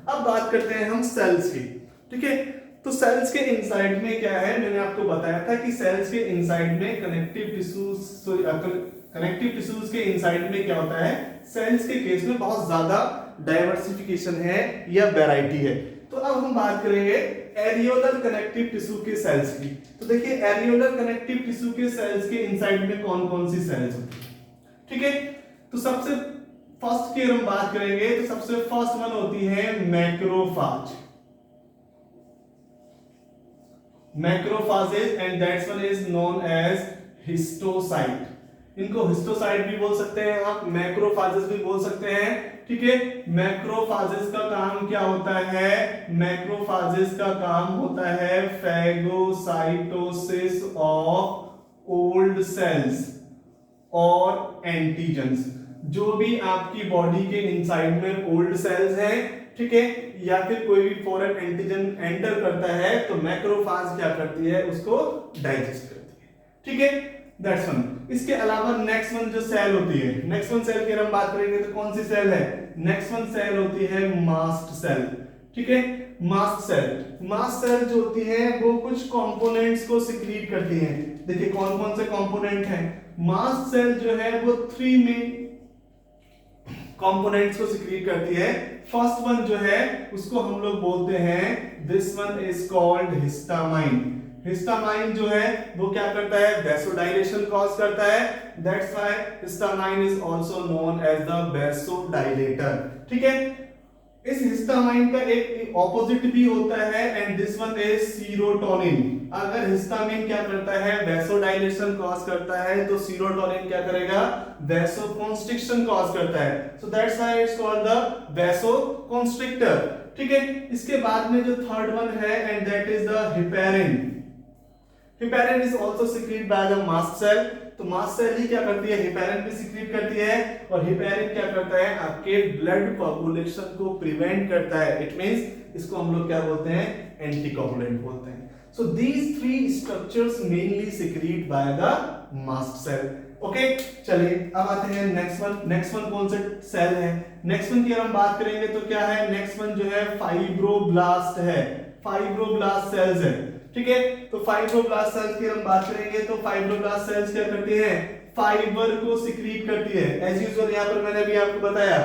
अब बात करते हैं हम सेल्स की, ठीक है। तो सेल्स के इनसाइड में क्या है, मैंने आपको बताया था कि सेल्स के इनसाइड में कनेक्टिव टिश्यूज के इनसाइड में क्या होता है, सेल्स के केस में बहुत ज्यादा डाइवर्सिफिकेशन है या वैरायटी है। तो अब हम बात करेंगे एरियोलर कनेक्टिव टिश्यू के सेल्स की। तो देखिए एरियोलर कनेक्टिव टिश्यू के सेल्स के इनसाइड में कौन कौन सी सेल्स होती है, ठीक है। तो सबसे फर्स्ट की हम बात करेंगे तो सबसे फर्स्ट वन होती है macrophage, macrophages and that's one is known as histiocyte. इनको हिस्टोसाइट भी बोल सकते हैं आप, मैक्रोफाजेस भी बोल सकते हैं, ठीक है। मैक्रोफाजेस का काम क्या होता है, मैक्रोफाजेस का काम होता है फैगोसाइटोसिस ऑफ ओल्ड सेल्स और एंटीजेंस। जो भी आपकी बॉडी के इनसाइड में ओल्ड सेल्स हैं, ठीक है, या फिर कोई भी फॉरेन एंटीजन एंटर करता है तो मैक्रोफाज क्या करती है, उसको डाइजेस्ट करती है, ठीक है, दैट्स वन। इसके अलावा नेक्स्ट वन जो सेल होती है, नेक्स्ट वन सेल की हम बात करेंगे तो कौन सी सेल है, नेक्स्ट वन सेल होती है मास्ट सेल, ठीक है। मास्ट सेल जो होती है वो कुछ कंपोनेंट्स को सिक्रीट करती हैं। देखिए कौन कौन से कंपोनेंट हैं, मास्ट सेल जो है वो 3 मेन कंपोनेंट्स को सिक्रीट करती है। फर्स्ट वन जो है उसको हम लोग बोलते हैं, this one is called histamine. Histamine जो है वो क्या करता है, वैसोडाइलेशन कॉज करता है, that's why histamine is also known as the vasodilator, ठीक है। इस हिस्टामाइन का एक ऑपोजिट भी होता है and this one is serotonin. अगर हिस्टामिन क्या करता है, वैसोडाइलेशन कॉज करता है, तो सीरोटोनिन क्या करेगा, वैसोकंस्ट्रिक्शन कॉज करता है, so that's why it's called the vasoconstrictor, ठीक है। इसके बाद में जो थर्ड वन है and that is the heparin. Heparin is also secreted by the mast cell. तो मास्ट सेल ही क्या करती है, हिपेरिन भी सिक्रीट करती है, और हिपेरिन क्या करता है, आपके ब्लड कोगुलेशन को प्रिवेंट करता है। इट मींस इसको हम लोग क्या बोलते हैं, एंटीकोगुलेंट बोलते हैं। So these 3 structures mainly secrete by the mast cell, okay. चलिए अब आते हैं नेक्स्ट वन। नेक्स्ट वन कौन सा सेल है, नेक्स्ट वन की हम बात करेंगे तो क्या है, नेक्स्ट वन जो है फाइब्रोब्लास्ट है, फाइब्रोब्लास्ट सेल्स है, ठीक है। तो फाइब्रोब्लास्ट सेल्स की हम बात करेंगे तो फाइब्रोब्लास्ट सेल्स क्या करती हैं, फाइबर को सिक्रीट करती है। एज यूजुअल यहां पर मैंने अभी आपको बताया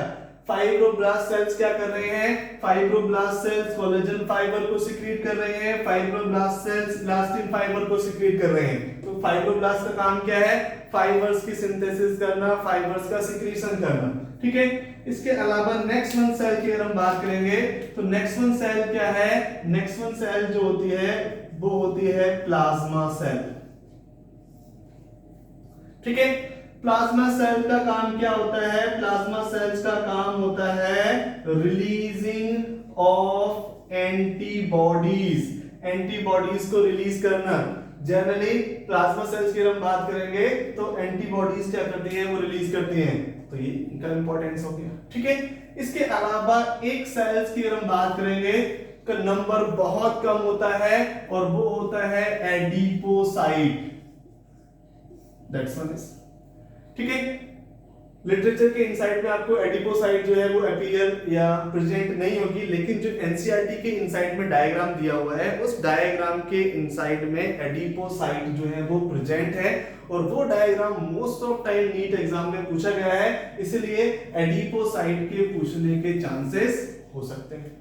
फाइब्रोब्लास्ट सेल्स क्या कर रहे हैं, फाइब्रोब्लास्ट सेल्स कोलेजन फाइबर को सिक्रीट कर रहे हैं, फाइब्रोब्लास्ट सेल्स इलास्टिन फाइबर को सिक्रीट कर रहे हैं। तो फाइब्रोब्लास्ट का काम क्या है, फाइबर्स की सिंथेसिस करना, फाइबर्स का सिक्रीशन करना, ठीक है। इसके अलावा नेक्स्ट वन सेल की अगर हम बात करेंगे तो नेक्स्ट वन सेल क्या है, नेक्स्ट वन सेल जो होती है वो होती है प्लाज्मा सेल, ठीक है। प्लाज्मा सेल का काम क्या होता है, प्लाज्मा सेल्स का काम होता है रिलीजिंग ऑफ एंटीबॉडीज, एंटीबॉडीज को रिलीज करना। जनरली प्लाज्मा सेल्स की हम बात करेंगे तो एंटीबॉडीज क्या करती है, वो रिलीज करती हैं, तो ये इनका इंपॉर्टेंस हो गया, ठीक है। इसके अलावा एक सेल्स की हम बात करेंगे का नंबर बहुत कम होता है और वो होता है एडिपोसाइट, दैट्स वन इज, ठीक है। लिटरेचर के इनसाइड में आपको एडिपोसाइट जो है वो अपीयर या प्रेजेंट नहीं होगी, लेकिन जो एनसीईआरटी के इनसाइड में डायग्राम दिया हुआ है उस डायग्राम के इनसाइड में एडिपोसाइट जो है वो प्रेजेंट है, और वो diagram most of time NEET exam में पूछा गया है, इसलिए एडिपोसाइट के पूछने के चांसेस हो सकते हैं,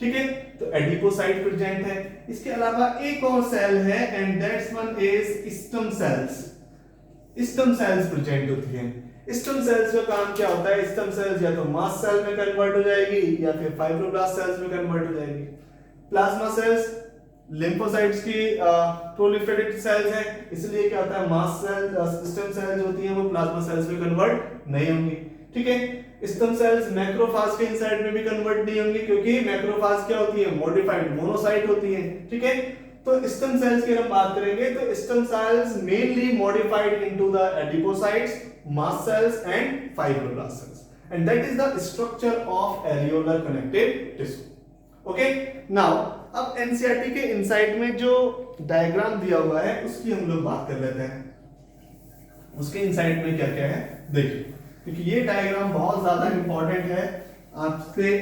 ठीक है। तो एडिपोसाइट प्रेजेंट है। इसके अलावा एक और सेल है and that's one is stem cells. Stem cells present होती हैं। स्टेम सेल्स का काम क्या होता है, स्टेम सेल्स या तो मास्ट सेल में कन्वर्ट हो जाएगी या फिर फाइब्रोब्लास्ट सेल्स में कन्वर्ट हो जाएगी। प्लाज्मा सेल्स लिम्फोसाइट्स की प्रोलिफरेटेड सेल्स है, इसलिए क्या होता है, मास्ट सेल स्टेम सेल्स होती हैं वो प्लाज्मा सेल्स में कन्वर्ट नहीं होंगी, ठीक है। स्टेम सेल्स मैक्रोफाज के इनसाइड में भी कन्वर्ट नहीं होंगी, क्योंकि मैक्रोफाज क्या होती है, मॉडिफाइड मोनोसाइट होती है, ठीक है। तो स्टेम सेल्स की हम बात करेंगे तो stem cells mainly modified into the adipocytes, mast cells and fibroblast cells, and that is the structure of areolar connective tissue, okay. Now अब एनसीईआरटी के इनसाइड में जो डायग्राम दिया हुआ है उसकी हम लोग बात कर लेते हैं, उसके इनसाइड में क्या क्या है देखिए, क्योंकि ये डायग्राम बहुत ज्यादा इंपॉर्टेंट है आपसे,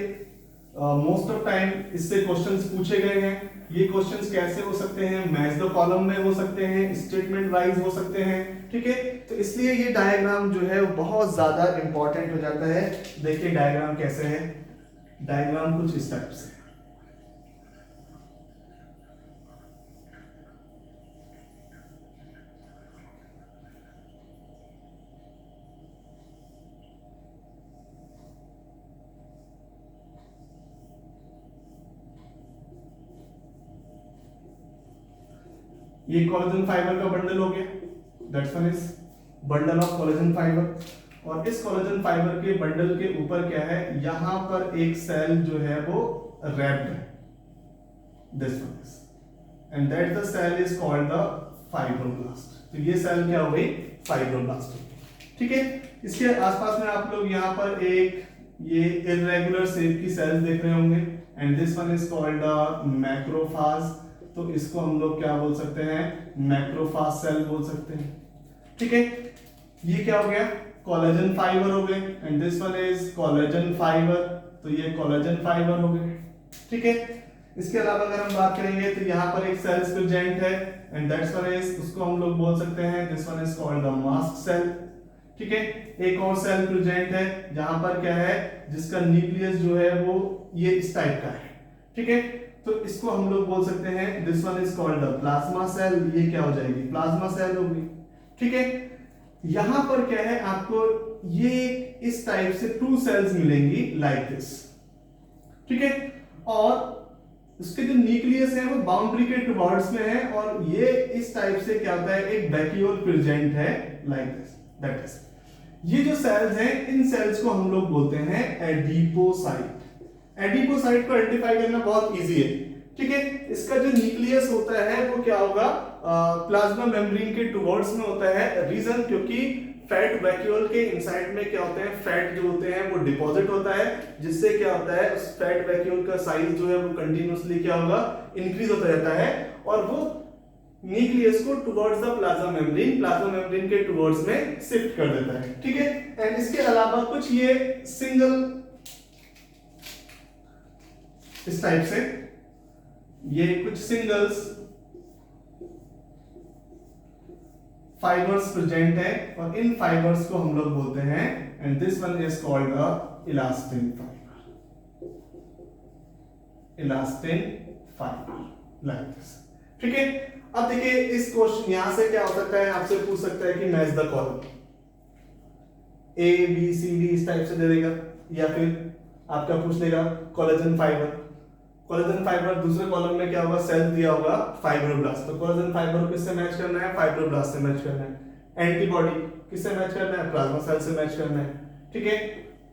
मोस्ट ऑफ टाइम इससे क्वेश्चंस पूछे गए हैं। ये क्वेश्चंस कैसे हो सकते हैं, मैच द कॉलम में हो सकते हैं, स्टेटमेंट वाइज हो सकते हैं, ठीक है। तो इसलिए ये डायग्राम जो है वो बहुत ज्यादा इंपॉर्टेंट हो जाता है। देखिए डायग्राम कैसे है, डायग्राम कुछ इस टाइप से, ये कोलेजन फाइबर का बंडल हो गया, that's one is bundle of collagen fibre. और इस कोलेजन फाइबर के बंडल के ऊपर क्या है, यहां पर एक सेल जो है वो रैप्ड है, this one is, and that the cell is called the fibroblast. तो ये सेल क्या हो गई, फाइब्रोब्लास्ट, ठीक है। इसके आसपास में आप लोग यहां पर एक ये इर्रेगुलर शेप की सेल्स देख रहे होंगे, and this one is called the macrophage. तो इसको हम लोग क्या बोल सकते हैं, मैक्रोफाज सेल बोल सकते हैं, ठीक है। ये क्या हो गया, कोलेजन फाइबर हो गए, and this one is collagen fibre, तो ये कोलेजन फाइबर हो गए, ठीक है। इसके अलावा अगर हम बात करेंगे तो यहाँ पर एक सेल्स प्रेजेंट है, एंड दैट्स वन इज, उसको हम लोग बोल सकते हैं, this one is called the mast cell, ठीक है। एक और सेल प्रेजेंट है जहां पर क्या है, जिसका न्यूक्लियस जो है वो ये इस टाइप का है, ठीक है। तो इसको हम लोग बोल सकते हैं, this one is called the plasma cell, ये क्या हो जाएगी, प्लाज्मा सेल होगी, ठीक है। यहां पर क्या है, आपको ये इस टाइप से टू सेल्स मिलेंगी लाइक दिस, ठीक है। और इसके जो न्यूक्लियस है वो बाउंड्री के टुवर्ड्स में है, और ये इस टाइप से क्या होता है, एक वैक्यूल प्रेजेंट है लाइक दिस, दैट इज। ये जो सेल्स हैं, इन सेल्स को हम लोग बोलते हैं एडिपोसाइट। एडिपोसाइट को आइडेंटिफाई करना बहुत इजी है, ठीक है। इसका जो न्यूक्लियस होता है वो क्या होगा, प्लाज्मा मेम्ब्रेन के टुवर्ड्स में होता है। रीजन, क्योंकि फैट वैक्यूल के इनसाइड में क्या होते हैं, फैट जो होते हैं वो डिपॉजिट होता है, जिससे क्या होता है, उस फैट वैक्यूल का साइज जो है वो कंटिन्यूअसली क्या होगा, इंक्रीज होता रहता है, और वो न्यूक्लियस को टुवर्ड्स द प्लाज्मा मेम्ब्रेन के टुवर्ड्स में शिफ्ट कर देता है, ठीक है। एंड इसके अलावा कुछ ये सिंगल इस टाइप से, ये कुछ सिंगल्स फाइबर्स प्रेजेंट है, और इन फाइबर्स को हम लोग बोलते हैं, and this one is called a elastin fibre, elastin fibre like this, ठीक है। अब देखिए इस क्वेश्चन यहां से क्या हो सकता है, आपसे पूछ सकता है कि match the column, A B C D इस टाइप से दे देगा, या फिर आपका पूछ लेगा कोलेजन फाइबर। कोलेजन फाइबर दूसरे कॉलम में क्या होगा, सेल दिया होगा फाइब्रोब्लास्ट, तो कोलेजन फाइबर को किससे मैच करना है, फाइब्रोब्लास्ट से मैच करना है। एंटीबॉडी किससे मैच करना है, प्लाज्मा सेल से मैच करना है, ठीक है।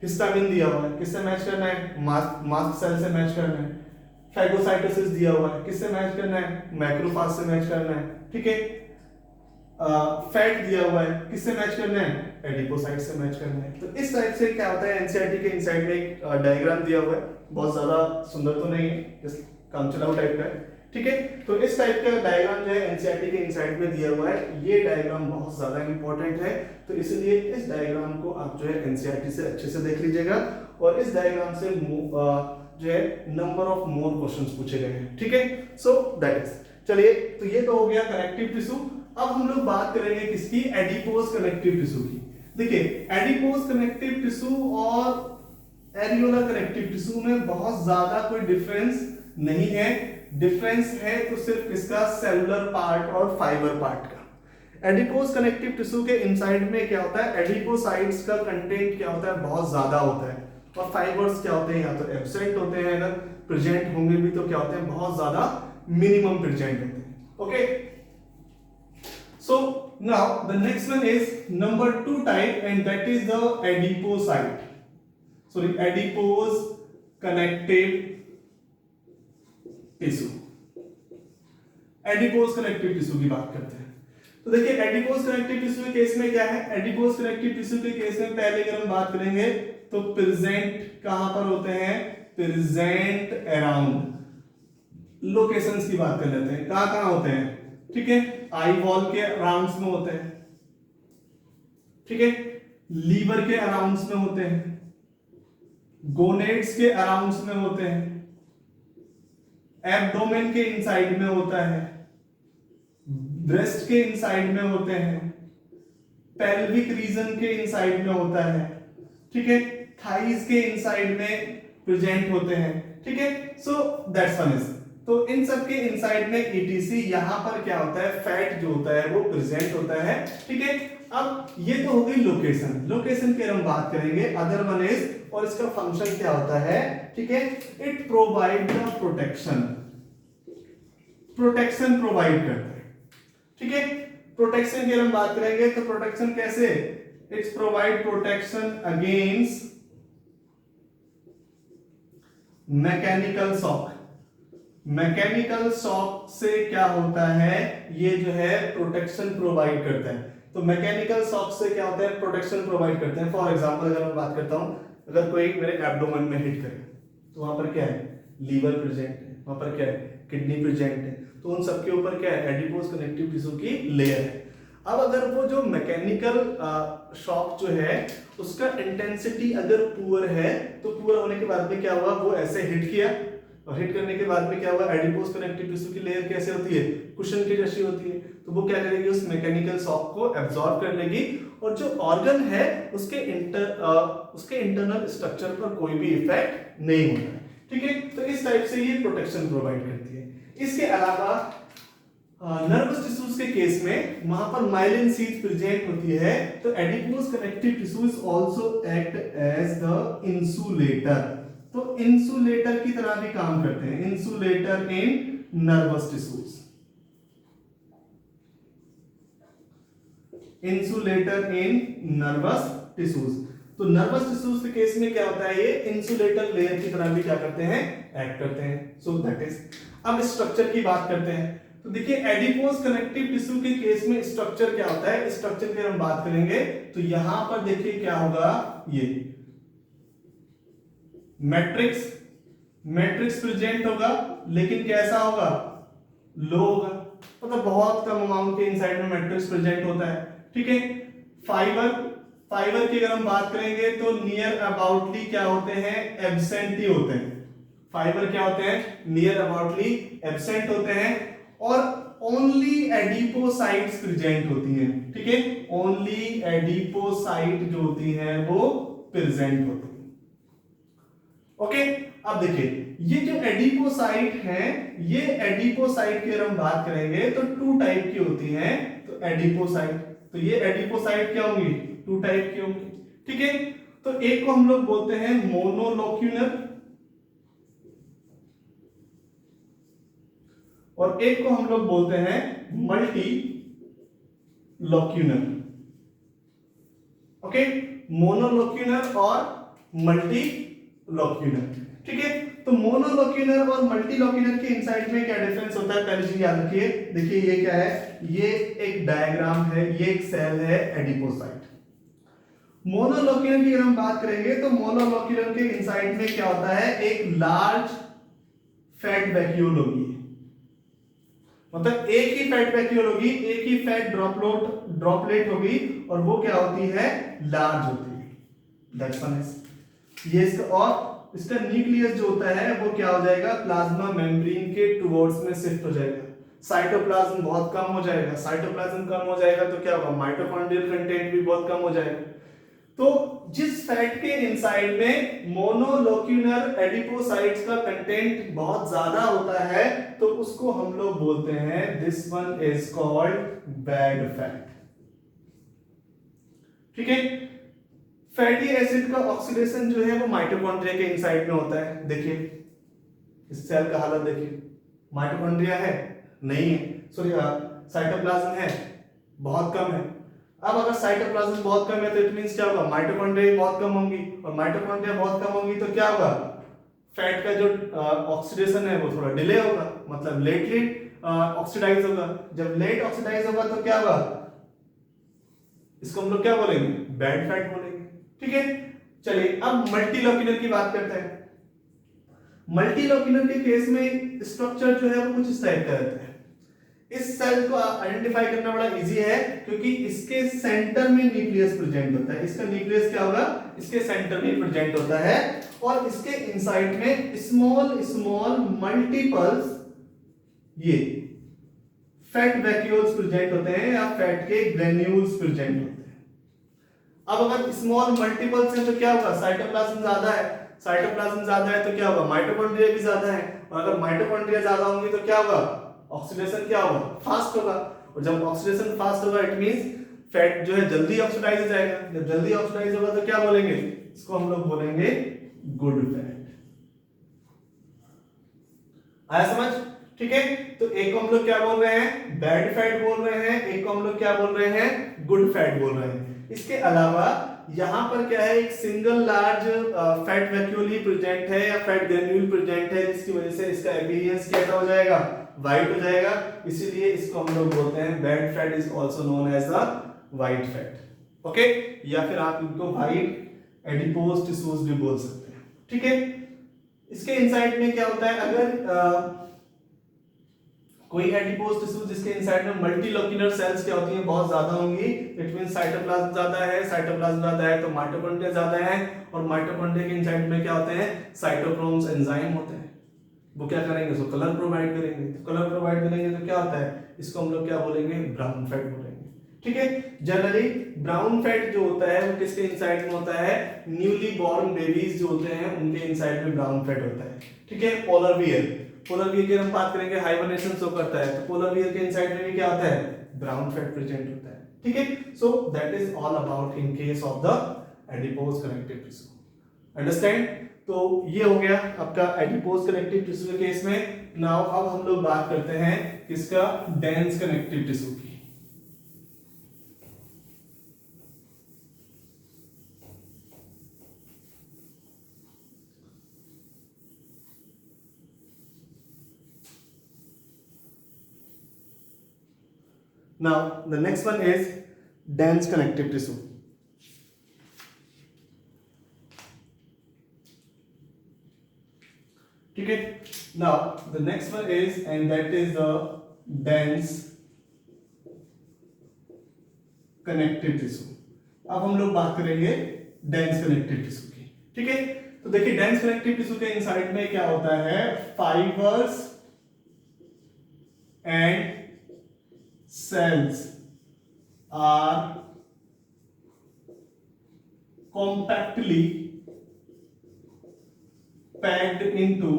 हिस्टामिन दिया हुआ है, किससे मैच करना है, मास्ट सेल से मैच करना है। फैगोसाइटोसिस दिया हुआ है, किससे मैच करना है, मैक्रोफाज से मैच करना है, ठीक है। फैट दिया हुआ है, किससे मैच करना है, एडिपोसाइट से मैच करना है। तो इस टाइप से क्या होता है, एनसीईआरटी के इनसाइड में एक डायग्राम दिया हुआ है, बहुत ज्यादा सुंदर तो नहीं है, जस्ट काम चलाऊ टाइप का है, ठीक है। तो इस टाइप का डायग्राम जो है एनसीईआरटी के इनसाइड में दिया हुआ है, ये डायग्राम बहुत ज्यादा इंपॉर्टेंट है, तो इसलिए इस डायग्राम को आप जो है एनसीईआरटी से अच्छे से देख लीजिएगा, और इस डायग्राम से जो है नंबर ऑफ मोर क्वेश्चंस पूछे गए हैं, ठीक है। सो दैट इज, चलिए तो ये तो हो गया कनेक्टिव टिश्यू। अब हम लोग बात करेंगे किसकी, एडिपोज कनेक्टिव टिश्यू की। देखिए एडिपोज कनेक्टिव टिश्यू और एरियोला कनेक्टिव टिश्यू में बहुत ज्यादा कोई डिफरेंस नहीं है, डिफरेंस है तो सिर्फ इसका सेलुलर पार्ट और फाइबर पार्ट का। एडिपोज कनेक्टिव टिश्यू के इनसाइड में क्या होता है, एडिपोसाइट्स का कंटेंट क्या होता है, बहुत ज्यादा होता है, और फाइबर्स क्या होते हैं, या तो एब्सेंट होते हैं, अगर प्रेजेंट होंगे भी तो क्या होते हैं, बहुत ज्यादा मिनिमम प्रेजेंट होते हैं, okay. So now the next one is number 2 type, and that is the adipocyte. Sorry, adipose connective tissue. adipose connective tissue की बात करते हैं। तो देखिए adipose connective tissue के केस में क्या है, adipose connective tissue के केस में पहले अगर हम बात करेंगे तो प्रेजेंट कहां पर होते हैं, प्रेजेंट अराउंड लोकेशंस की बात कर लेते हैं, कहां कहां होते हैं, ठीक है, आई वॉल के अराउंड्स में होते हैं, ठीक है, लीवर के अराउंड्स में होते हैं, गोनेड्स के अराउंड्स में होते हैं, एब्डोमेन के इनसाइड में होता है, ब्रेस्ट के इनसाइड में होते हैं, पेल्विक रीजन के इनसाइड में होता है, ठीक है, थाइज के इनसाइड में प्रेजेंट होते हैं, ठीक है। सो दैट्स वन इज, तो इन सब के इनसाइड में ईटीसी यहां पर क्या होता है, फैट जो होता है वो प्रेजेंट होता है, ठीक है। अब ये तो हो गई लोकेशन, लोकेशन की हम बात करेंगे, अदर वन इज, और इसका फंक्शन क्या होता है, ठीक है, it provide the protection, protection provide करता है, ठीक है। प्रोटेक्शन की हम बात करेंगे तो प्रोटेक्शन कैसे, it's provide protection against mechanical shock, mechanical shock से क्या होता है, ये जो है प्रोटेक्शन प्रोवाइड करता है। तो मैकेनिकल शॉक से क्या होता है, प्रोटेक्शन प्रोवाइड करते हैं। फॉर एग्जांपल अगर मैं बात करता हूं, अगर कोई मेरे एब्डोमेन में हिट करे तो वहां पर क्या है, लीवर प्रेजेंट है, वहां पर क्या है, किडनी प्रेजेंट है, तो उन सबके ऊपर क्या है, एडिपोज कनेक्टिव टिश्यू की लेयर है। अब अगर वो जो मैकेनिकल शॉक जो है उसका इंटेंसिटी अगर पुअर है, तो पुअर होने के बाद में क्या हुआ, वो ऐसे हिट किया, और हिट करने के बाद में क्या हुआ, एडिपोज कनेक्टिव टिश्यू की लेयर कैसे होती है, कुशन की जैसी होती है, तो वो क्या करेगी, उस मैकेनिकल शॉक को एब्जॉर्ब कर लेगी, और जो ऑर्गन है उसके इंटरनल स्ट्रक्चर पर कोई भी इफेक्ट नहीं होता है, ठीक है। तो इस टाइप से ये प्रोटेक्शन प्रोवाइड करती है। इसके अलावा नर्वस टिश्यूज के केस में वहां पर माइलिन शीथ प्रेजेंट होती है, तो adipose connective tissues also act as the insulator, तो इंसुलेटर की तरह भी काम करते हैं, insulator in nervous tissues, insulator in nervous tissues. तो नर्वस टिश्यूज के केस में क्या होता है, ये इंसुलेटर लेयर की तरह भी क्या करते हैं, एक्ट करते हैं। सो दैट इज, अब स्ट्रक्चर की बात करते हैं, तो देखिए एडिपोज कनेक्टिव टिश्यू के केस में स्ट्रक्चर क्या होता है, स्ट्रक्चर की हम बात करेंगे तो यहां पर देखिए क्या होगा, ये मैट्रिक्स, मैट्रिक्स प्रेजेंट होगा, लेकिन कैसा होगा, लो होगा, मतलब बहुत कम अमाउंट के इनसाइड में मैट्रिक्स प्रेजेंट होता है, ठीक है। फाइबर, फाइबर की अगर हम बात करेंगे तो नियर अबाउटली क्या होते हैं, एब्सेंट ही होते हैं, फाइबर क्या होते हैं, नियर अबाउटली एब्सेंट होते हैं, और ओनली एडिपोसाइट्स प्रेजेंट होती हैं, ठीक है, ओनली एडिपोसाइट जो होती है वो प्रेजेंट होती है, ओके। अब देखिए ये जो एडिपोसाइट है, ये एडिपोसाइट की अगर हम बात करेंगे तो टू टाइप की होती हैं, तो एडिपोसाइट, तो ये एडिपोसाइट क्या होंगी, टू टाइप की होंगी, ठीक है। तो एक को हम लोग बोलते हैं मोनोलोक्यूलर, और एक को हम लोग बोलते हैं मल्टी लोक्यूलर, ओके, मोनोलोक्यूलर और मल्टी लोक्यूलर, ठीक है। तो मोनोलोक्यूलर और मल्टी लोक्यूलर के इनसाइड में क्या डिफरेंस होता है, पहले चीज याद रखिए। देखिए ये क्या है, ये एक डायग्राम है, ये एक सेल है एडिपोसाइट। मोनोलोक्यूलर की अगर हम बात करेंगे तो मोनोलोक्यूलर के इनसाइड में क्या होता है, एक लार्ज फैट वैक्यूल होगी, मतलब एक ही फैट वैक्यूल होगी, एक ही फैट ड्रॉपलेट होगी, और वो क्या होती है, लार्ज होती है, दैट्स वन इज ये इसका, और इसका न्यूक्लियस जो होता है वो क्या हो जाएगा, प्लाज्मा मेम्ब्रेन के टुवर्ड्स में शिफ्ट हो जाएगा, साइटोप्लाज्म बहुत कम हो जाएगा, साइटोप्लाज्म कम हो जाएगा तो क्या होगा, माइटोकॉन्ड्रियल कंटेंट भी बहुत कम हो जाएगा। तो जिस फैट के इनसाइड में मोनोलोक्यूलर एडिपोसाइट्स का कंटेंट बहुत ज्यादा होता है, तो उसको हम लोग बोलते हैं, this one is called bad fat, ठीक है। फैटी एसिड का ऑक्सीडेशन जो है वो माइटोकॉन्ड्रिया के इनसाइड में होता है, देखिए इस सेल का हालत देखिए, माइटोकॉन्ड्रिया है नहीं है, सॉरी साइटोप्लाज्म है बहुत कम है। अब अगर साइटोप्लाज्म बहुत कम है तो इट मींस क्या होगा, माइटोकॉन्ड्रिया बहुत कम होंगी, और माइटोकॉन्ड्रिया बहुत कम होंगी तो क्या होगा, फैट का जो ऑक्सीडेशन है वो थोड़ा डिले होगा, मतलब लेटली ऑक्सीडाइज होगा। जब लेट ऑक्सीडाइज होगा तो क्या होगा, इसको हम लोग क्या बोलेंगे, बैड फैट बोलेंगे, ठीक है। चलिए अब मल्टीलोक्यूलर की बात करते हैं। मल्टीलोक्यूलर के केस में स्ट्रक्चर जो है वो कुछ इस टाइप का रहता है। इस सेल को आइडेंटिफाई करना बड़ा इजी है क्योंकि इसके सेंटर में न्यूक्लियस प्रेजेंट होता है। इसका न्यूक्लियस क्या होगा, इसके सेंटर में प्रेजेंट होता है और इसके इनसाइड में स्मॉल स्मॉल मल्टीपल्स ये फैट वैक्यूल्स प्रेजेंट होते हैं या फैट के ग्रेन्यूल्स प्रेजेंट होते हैं। अब अगर स्मॉल मल्टीपल्स हैं तो क्या होगा, साइटोप्लाज्म ज्यादा है, साइटोप्लाज्म ज्यादा है तो क्या होगा, माइटोकॉन्ड्रिया भी ज्यादा है, और अगर माइटोकॉन्ड्रिया ज्यादा होंगे तो क्या होगा, ऑक्सीडेशन क्या होगा, फास्ट होगा, और जब ऑक्सीडेशन फास्ट होगा इट मींस फैट जो है जल्दी ऑक्सीडाइज हो जाएगा। जब जल्दी ऑक्सीडाइज होगा तो क्या बोलेंगे, इसको हम लोग बोलेंगे गुड फैट। आया समझ, ठीक है। तो एक को हम लोग क्या बोल रहे हैं, बैड फैट बोल रहे हैं, एक को हम लोग क्या बोल रहे हैं, गुड फैट बोल रहे हैं। इसके अलावा यहां पर क्या है, एक सिंगल लार्ज फैट वैक्यूल ही प्रेजेंट है या फैट ग्रेन्यूल प्रेजेंट है, जिसकी वजह से इसका अपीयरेंस कैसा हो जाएगा, व्हाइट हो जाएगा, इसीलिए इसको हम लोग बोलते हैं bad fat is also known as the white fat. Okay, या फिर आप इनको व्हाइट एडिपोज टिश्यूज भी बोल सकते हैं, ठीक है। इसके इनसाइड में क्या होता है, अगर कोई एडिपोज टिश्यू जिसके इनसाइड में मल्टीलोक्यूलर सेल्स क्या होती हैं, बहुत ज्यादा होंगी, इट मींस साइटोप्लाज्म ज्यादा है, साइटोप्लाज्म ज्यादा है तो माइटोकॉन्ड्रिया ज्यादा है, और माइटोकॉन्ड्रिया के इनसाइड में क्या होते हैं, साइटोक्रोम्स एंजाइम होते हैं। वो क्या करेंगे, सो कलर प्रोवाइड करेंगे, तो कलर प्रोवाइड करेंगे तो क्या होता है, इसको हम लोग क्या बोलेंगे, ब्राउन फैट बोलेंगे, ठीक है। जनरली ब्राउन फैट जो होता है वो किसके इनसाइड में होता है, न्यूली बॉर्न बेबीज जो होते हैं उनके इनसाइड में ब्राउन फैट होता है, ठीक है। पोलर बियर, पोलर बियर की हम बात करेंगे, हाइबरनेशन शो करता है, तो पोलर बियर के इनसाइड में भी क्या होता है, ब्राउन फैट प्रेजेंट होता है, ठीक है। So that is all about in case of the adipose connective tissue, understand. तो ये हो गया आपका एडिपोज कनेक्टिव टिश्यू के केस में। नाउ अब हम लोग बात करते हैं किसका, डेंस कनेक्टिव टिश्यू की। Now the next one is dense connective tissue. ठीक है। Now the next one is, and that is the dense connective tissue. अब हम लोग बात करेंगे dense connective tissue की, ठीक है। तो देखिए dense connective tissue के इनसाइड में क्या होता है, fibres and cells are compactly packed into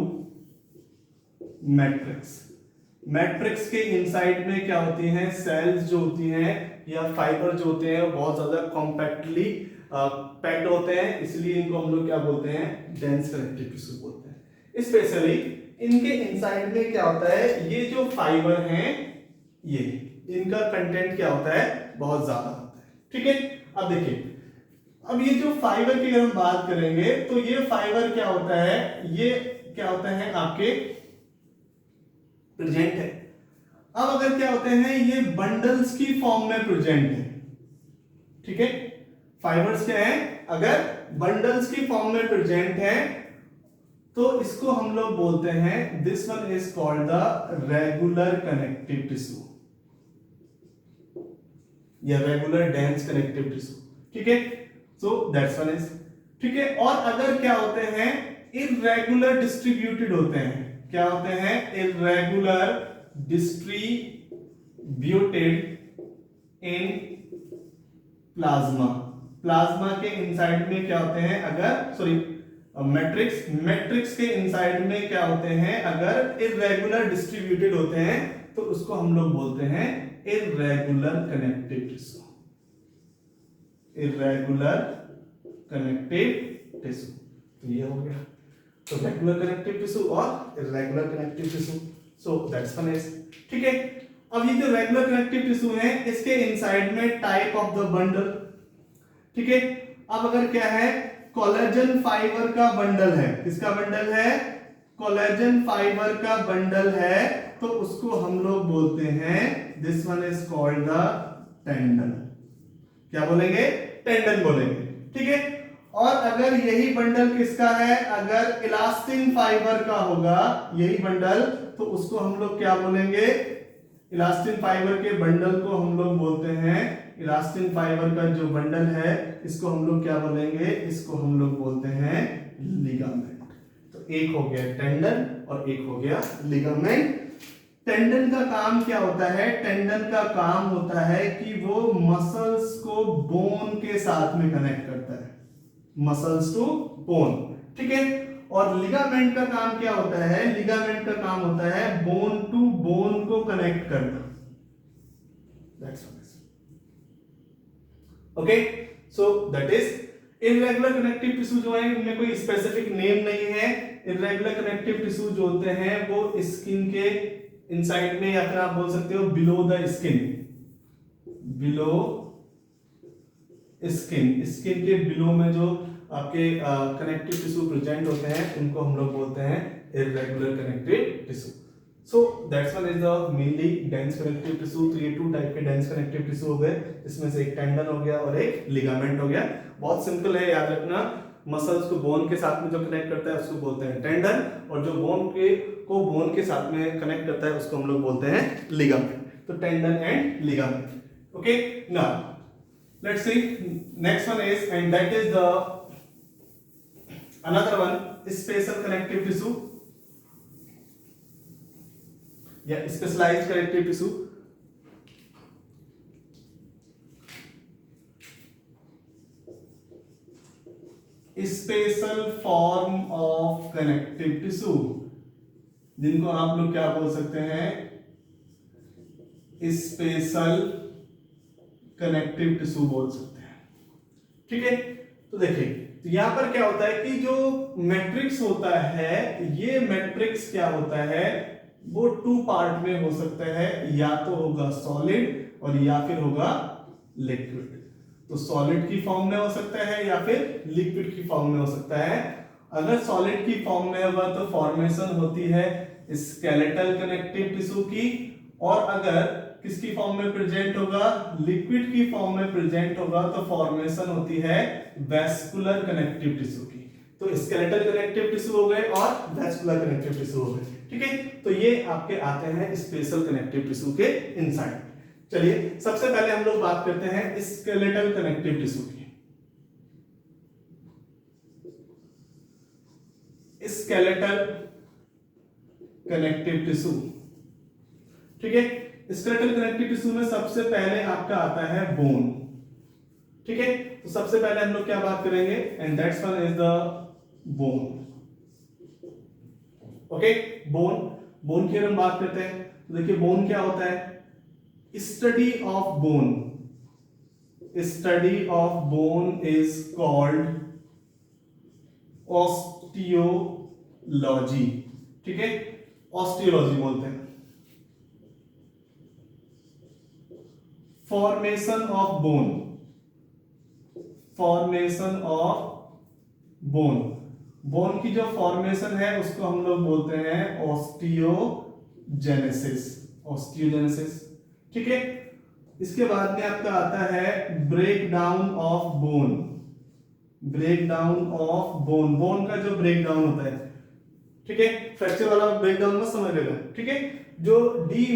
matrix. Matrix के इनसाइड में क्या होती हैं, सेल्स जो होती हैं या फाइबर जो होते हैं बहुत ज्यादा कॉम्पैक्टली पैक्ड होते हैं, इसलिए इनको हम लोग क्या बोलते हैं, डेंस कनेक्टिव टिश्यू बोलते हैं। स्पेशली इनके इनसाइड में क्या होता है, ये जो फाइबर हैं ये इनका कंटेंट क्या होता है, बहुत ज्यादा होता है, ठीक है। अब देखिए, अब ये जो फाइबर की अगर हम बात करेंगे तो ये फाइबर क्या होता है, ये क्या होता है आपके प्रेजेंट है। अब अगर क्या होते हैं, ये बंडल्स की फॉर्म में प्रेजेंट है, ठीक है। फाइबर्स क्या है, अगर बंडल्स की फॉर्म में प्रेजेंट है तो इसको हम लोग बोलते हैं, this one is called the regular connective tissue या रेगुलर डेंस कनेक्टिव टिश्यू, ठीक है। सो दैट्स वन इज, ठीक है। और अगर क्या होते हैं, इररेगुलर डिस्ट्रीब्यूटेड होते हैं, क्या होते हैं, irregular distributed in plasma. Plasma के इनसाइड में क्या होते हैं, अगर सॉरी मैट्रिक्स के इनसाइड में क्या होते हैं, अगर इररेगुलर डिस्ट्रीब्यूटेड होते हैं तो उसको हम लोग बोलते हैं irregular connective tissue, irregular connective tissue. तो ये हो गया, तो रेगुलर कनेक्टिव टिश्यू और irregular connective tissue, so that's one is, ठीक है। अब ये जो रेगुलर कनेक्टिव टिश्यू है इसके इनसाइड में टाइप ऑफ द बंडल, ठीक है। अब अगर क्या है, कोलेजन फाइबर का बंडल है, किसका बंडल है, कोलेजन फाइबर का बंडल है, तो उसको हम लोग बोलते हैं, this one is called the tendon. क्या बोलेंगे, टेंडन बोलेंगे, ठीक है। और अगर यही बंडल किसका है, अगर इलास्टिन फाइबर का होगा यही बंडल, तो उसको हम लोग क्या बोलेंगे, इलास्टिन फाइबर के बंडल को हम लोग बोलते हैं, इलास्टिन फाइबर का जो बंडल है इसको हम लोग क्या बोलेंगे, इसको हम लोग बोलते हैं लिगामेंट। तो एक हो गया टेंडन और एक हो गया लिगामेंट। टेंडन का काम क्या होता है, टेंडन का काम होता है कि वो मसल्स को बोन के साथ में कनेक्ट करता है, मसल्स टू बोन, ठीक है। और लिगामेंट का काम क्या होता है, लिगामेंट का काम होता है बोन टू बोन को कनेक्ट करना। That's all. Okay, so that is irregular connective tissue जो है इनमें कोई स्पेसिफिक नेम नहीं है। इररेगुलर कनेक्टिव टिश्यू जो होते हैं वो स्किन के इनसाइड में, या फिर आप बोल सकते हो below the skin, below skin, skin के बिलो में जो आपके कनेक्टिव टिश्यू प्रेजेंट होते हैं उनको हम लोग बोलते हैं irregular connective tissue. So that's one is the mainly dense connective tissue. तो ये टू टाइप के डेंस कनेक्टिव टिश्यू हो गए, इसमें से एक टेंडन हो गया और एक लिगामेंट हो गया। बहुत सिंपल है, याद रखना, मसल्स को बोन के साथ में जो कनेक्ट करता है उसको बोलते हैं टेंडन, और जो बोन के साथ में कनेक्ट करता है उसको हम लोग बोलते हैं लिगामेंट। तो tendon and ligament. Okay, now let's see next one is, and that is the another one, spatial connective tissue या specialized connective tissue। Special form of connective tissue, जिनको आप लोग क्या बोल सकते हैं, स्पेशल कनेक्टिव टिश्यू बोल सकते हैं, ठीक है। तो देखिए, तो यहां पर क्या होता है कि जो मैट्रिक्स होता है, ये मैट्रिक्स क्या होता है, वो टू पार्ट में हो सकता है, या तो होगा सॉलिड और या फिर होगा लिक्विड। तो सॉलिड की फॉर्म में हो सकता है या फिर लिक्विड की फॉर्म में हो सकता है। अगर सॉलिड की फॉर्म में होगा तो फॉर्मेशन होती है स्केलेटल कनेक्टिव टिश्यू की, और अगर किसकी फॉर्म में प्रेजेंट होगा, लिक्विड की फॉर्म में प्रेजेंट होगा तो फॉर्मेशन होती है वैस्कुलर कनेक्टिव टिश्यू की। तो स्केलेटल कनेक्टिव टिश्यू हो गए और वैस्कुलर कनेक्टिव टिश्यू हो गए, ठीक है। तो ये आपके आते हैं स्पेशल कनेक्टिव टिश्यू के इनसाइड। चलिए सबसे पहले हम लोग बात करते हैं स्केलेटल कनेक्टिव टिश्यू की। स्केलेटल कनेक्टिव टिश्यू, ठीक है। स्केलेटल कनेक्टिव टिश्यू में सबसे पहले आपका आता है बोन, ठीक है। तो सबसे पहले हम लोग क्या बात करेंगे, and that's one is the bone. Okay, bone की हम बात करते हैं तो देखिए बोन क्या होता है, study of bone, study of bone is called osteology, ठीक है, ऑस्टियोलॉजी बोलते हैं। Formation of bone, formation of bone, bone की जो फॉर्मेशन है उसको हम लोग बोलते हैं ऑस्टियोजेनेसिस, ऑस्टियोजेनेसिस, ठीक है। इसके बाद में आपका आता है break down of bone, break down of bone, bone का जो ब्रेक डाउन होता है, ठीक है। फ्रैक्चर वाला ब्रेक डाउन मत समझ लेना, ठीक है। जो डी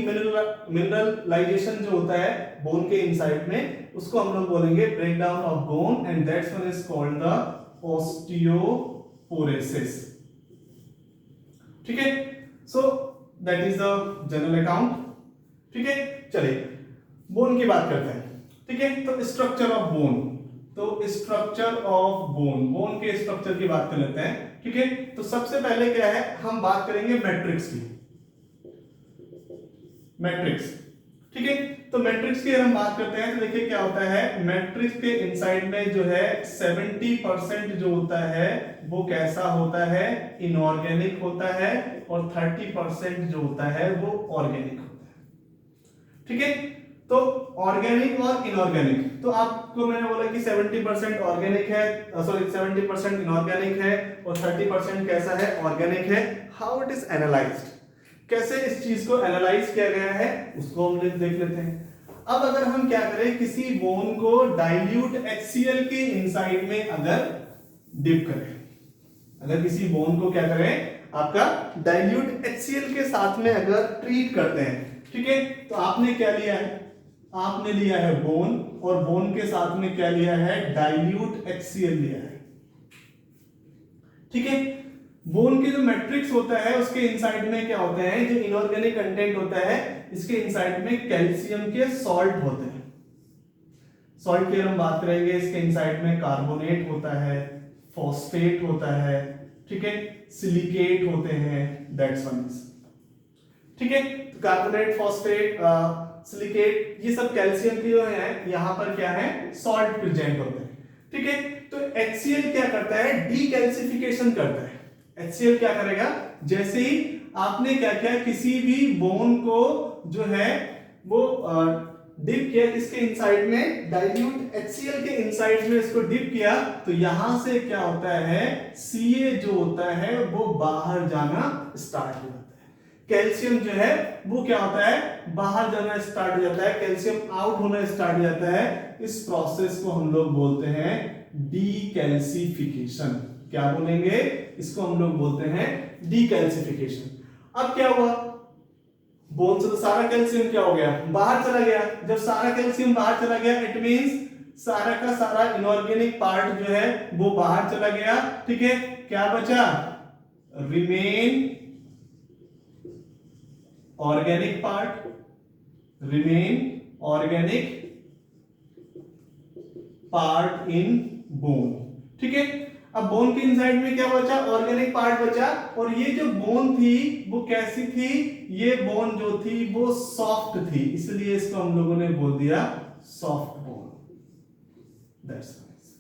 मिनरलाइजेशन जो होता है बोन के इनसाइड में, उसको हम लोग बोलेंगे break down of bone, and that's one is called the osteoporosis, ठीक है। So that is the general account, ठीक है। चलिए बोन की बात करते हैं, ठीक है। तो स्ट्रक्चर ऑफ बोन, तो स्ट्रक्चर ऑफ बोन, बोन के स्ट्रक्चर की बात कर लेते हैं, ठीक है। तो सबसे पहले क्या है, हम बात करेंगे मैट्रिक्स की, मैट्रिक्स, ठीक है। तो मैट्रिक्स की अगर हम बात करते हैं तो देखिए क्या होता है, मैट्रिक्स के इनसाइड में जो है 70% जो होता है वो कैसा होता है, इनऑर्गेनिक होता है, और 30% जो होता है वो ऑर्गेनिक होता है, ठीक है। तो ऑर्गेनिक और इनऑर्गेनिक, तो आपको मैंने बोला कि 70% ऑर्गेनिक है, सॉरी 70% इनऑर्गेनिक है और 30% कैसा है, ऑर्गेनिक है। हाउ इट इज एनालाइज्ड, कैसे इस चीज को एनालाइज किया गया है उसको हम देख लेते हैं। अब अगर हम क्या करें, किसी बोन को डाइल्यूट HCl के इनसाइड में अगर डिप करें, अगर किसी बोन को क्या करें, आपका डाइल्यूट HCl के साथ में अगर ट्रीट करते हैं, ठीक है, तो आपने क्या लिया है, आपने लिया है बोन, और बोन के साथ में क्या लिया है, डाइल्यूट HCl लिया है, ठीक है। बोन के जो मैट्रिक्स होता है उसके इनसाइड में क्या होता है, जो इनऑर्गेनिक कंटेंट होता है इसके इनसाइड में कैल्शियम के सॉल्ट होते हैं। सॉल्ट की हम बात करेंगे, इसके इनसाइड में कार्बोनेट होता है, फॉस्फेट होता है, ठीक है, सिलिकेट होते हैं, दैट्स वन, ठीक है। तो कार्बोनेट, फॉस्फेट, सिलिकेट, ये सब कैल्शियम के जो है यहां पर क्या है, सॉल्ट प्रेजेंट होते हैं, ठीक है। तो HCl क्या करता है, डीकैल्सिफिकेशन करता है। HCl क्या करेगा, जैसे ही आपने क्या किया, किसी भी बोन को जो है वो डिप किया किसके इनसाइड में, डाइल्यूट HCl के इनसाइड में इसको डिप किया, तो यहां से क्या होता है, Ca जो होता है वो बाहर जाना स्टार्ट हो जाता है। कैल्शियम जो है वो क्या होता है, बाहर जाना स्टार्ट हो जाता है, कैल्शियम आउट होना स्टार्ट हो जाता है। इस प्रोसेस को हम लोग बोलते हैं डीकैल्सिफिकेशन। क्या बोलेंगे, इसको हम लोग बोलते हैं डीकैल्सिफिकेशन। अब क्या हुआ, बोन से तो सारा कैल्शियम क्या हो गया, बाहर चला गया। जब सारा कैल्शियम बाहर चला गया, इट मींस सारा का सारा इनऑर्गेनिक पार्ट जो है वो बाहर चला गया, ठीक है। क्या बचा, remain organic part, remain organic part in bone, ठीक है। अब बोन के इनसाइड में क्या बचा, ऑर्गेनिक पार्ट बचा, और ये जो बोन थी वो कैसी थी, ये बोन जो थी वो सॉफ्ट थी, इसलिए इसको हम लोगों ने बोल दिया सॉफ्ट बोन, दैट्स नाइस,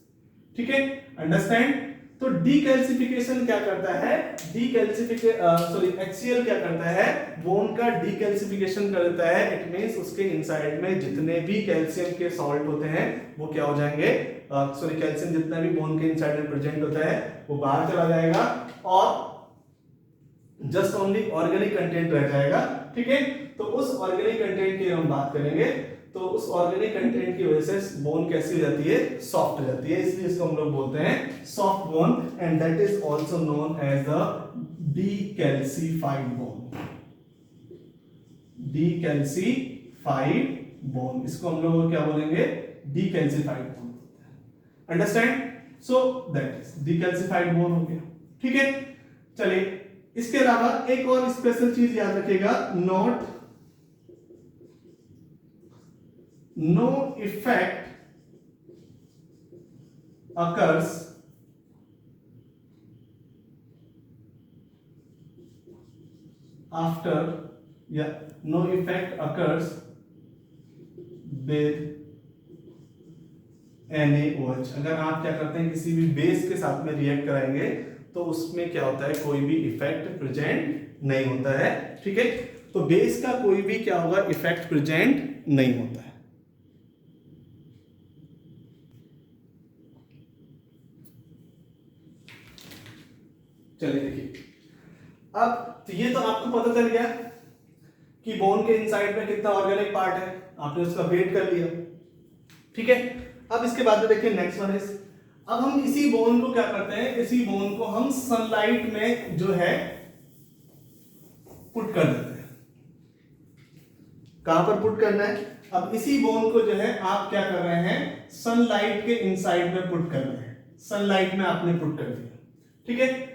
ठीक है, अंडरस्टैंड। तो डीकैल्सिफिकेशन क्या करता है, HCl क्या करता है, बोन का डीकैल्सिफिकेशन करता है। इट मींस उसके इनसाइड में जितने भी कैल्शियम के सॉल्ट होते हैं वो क्या हो जाएंगे, कैल्शियम जितना भी बोन के इनसाइड में प्रेजेंट होता है वो बाहर चला जाएगा, और जस्ट ओनली ऑर्गेनिक कंटेंट रह जाएगा, ठीक है। तो उस ऑर्गेनिक कंटेंट की हम बात करेंगे, तो उस ऑर्गेनिक कंटेंट की वजह से बोन कैसी हो जाती है, सॉफ्ट हो जाती है, इसलिए इसको हम लोग बोलते हैं soft bone, and that is also known as the decalcified bone, decalcified bone, इसको हम लोग क्या बोलेंगे, decalcified bone, understand. So that is decalcified bone हो गया, ठीक है। चलिए, इसके अलावा एक और स्पेशल चीज याद रखिएगा, note no effect occurs after, no effect occurs with NaOH। अगर आप क्या करते हैं, किसी भी बेस के साथ में रिएक्ट कराएंगे तो उसमें क्या होता है, कोई भी इफेक्ट प्रेजेंट नहीं होता है, ठीक है। तो बेस का कोई भी क्या होगा, इफेक्ट प्रेजेंट नहीं होता है। चलिए देखिए, अब तो ये तो आपको पता चल गया कि बोन के इनसाइड में कितना ऑर्गेनिक पार्ट है, आपने उसका वेट कर लिया, ठीक है। अब इसके बाद में देखिए नेक्स्ट वन इज, अब हम इसी बोन को क्या करते हैं, इसी बोन को हम सनलाइट में जो है पुट कर देते हैं। कहां पर पुट करना है, अब इसी बोन को जो है आप क्या कर रहे हैं, सनलाइट के इनसाइड में पुट कर रहे हैं, सनलाइट में आपने पुट कर दिया, ठीक है।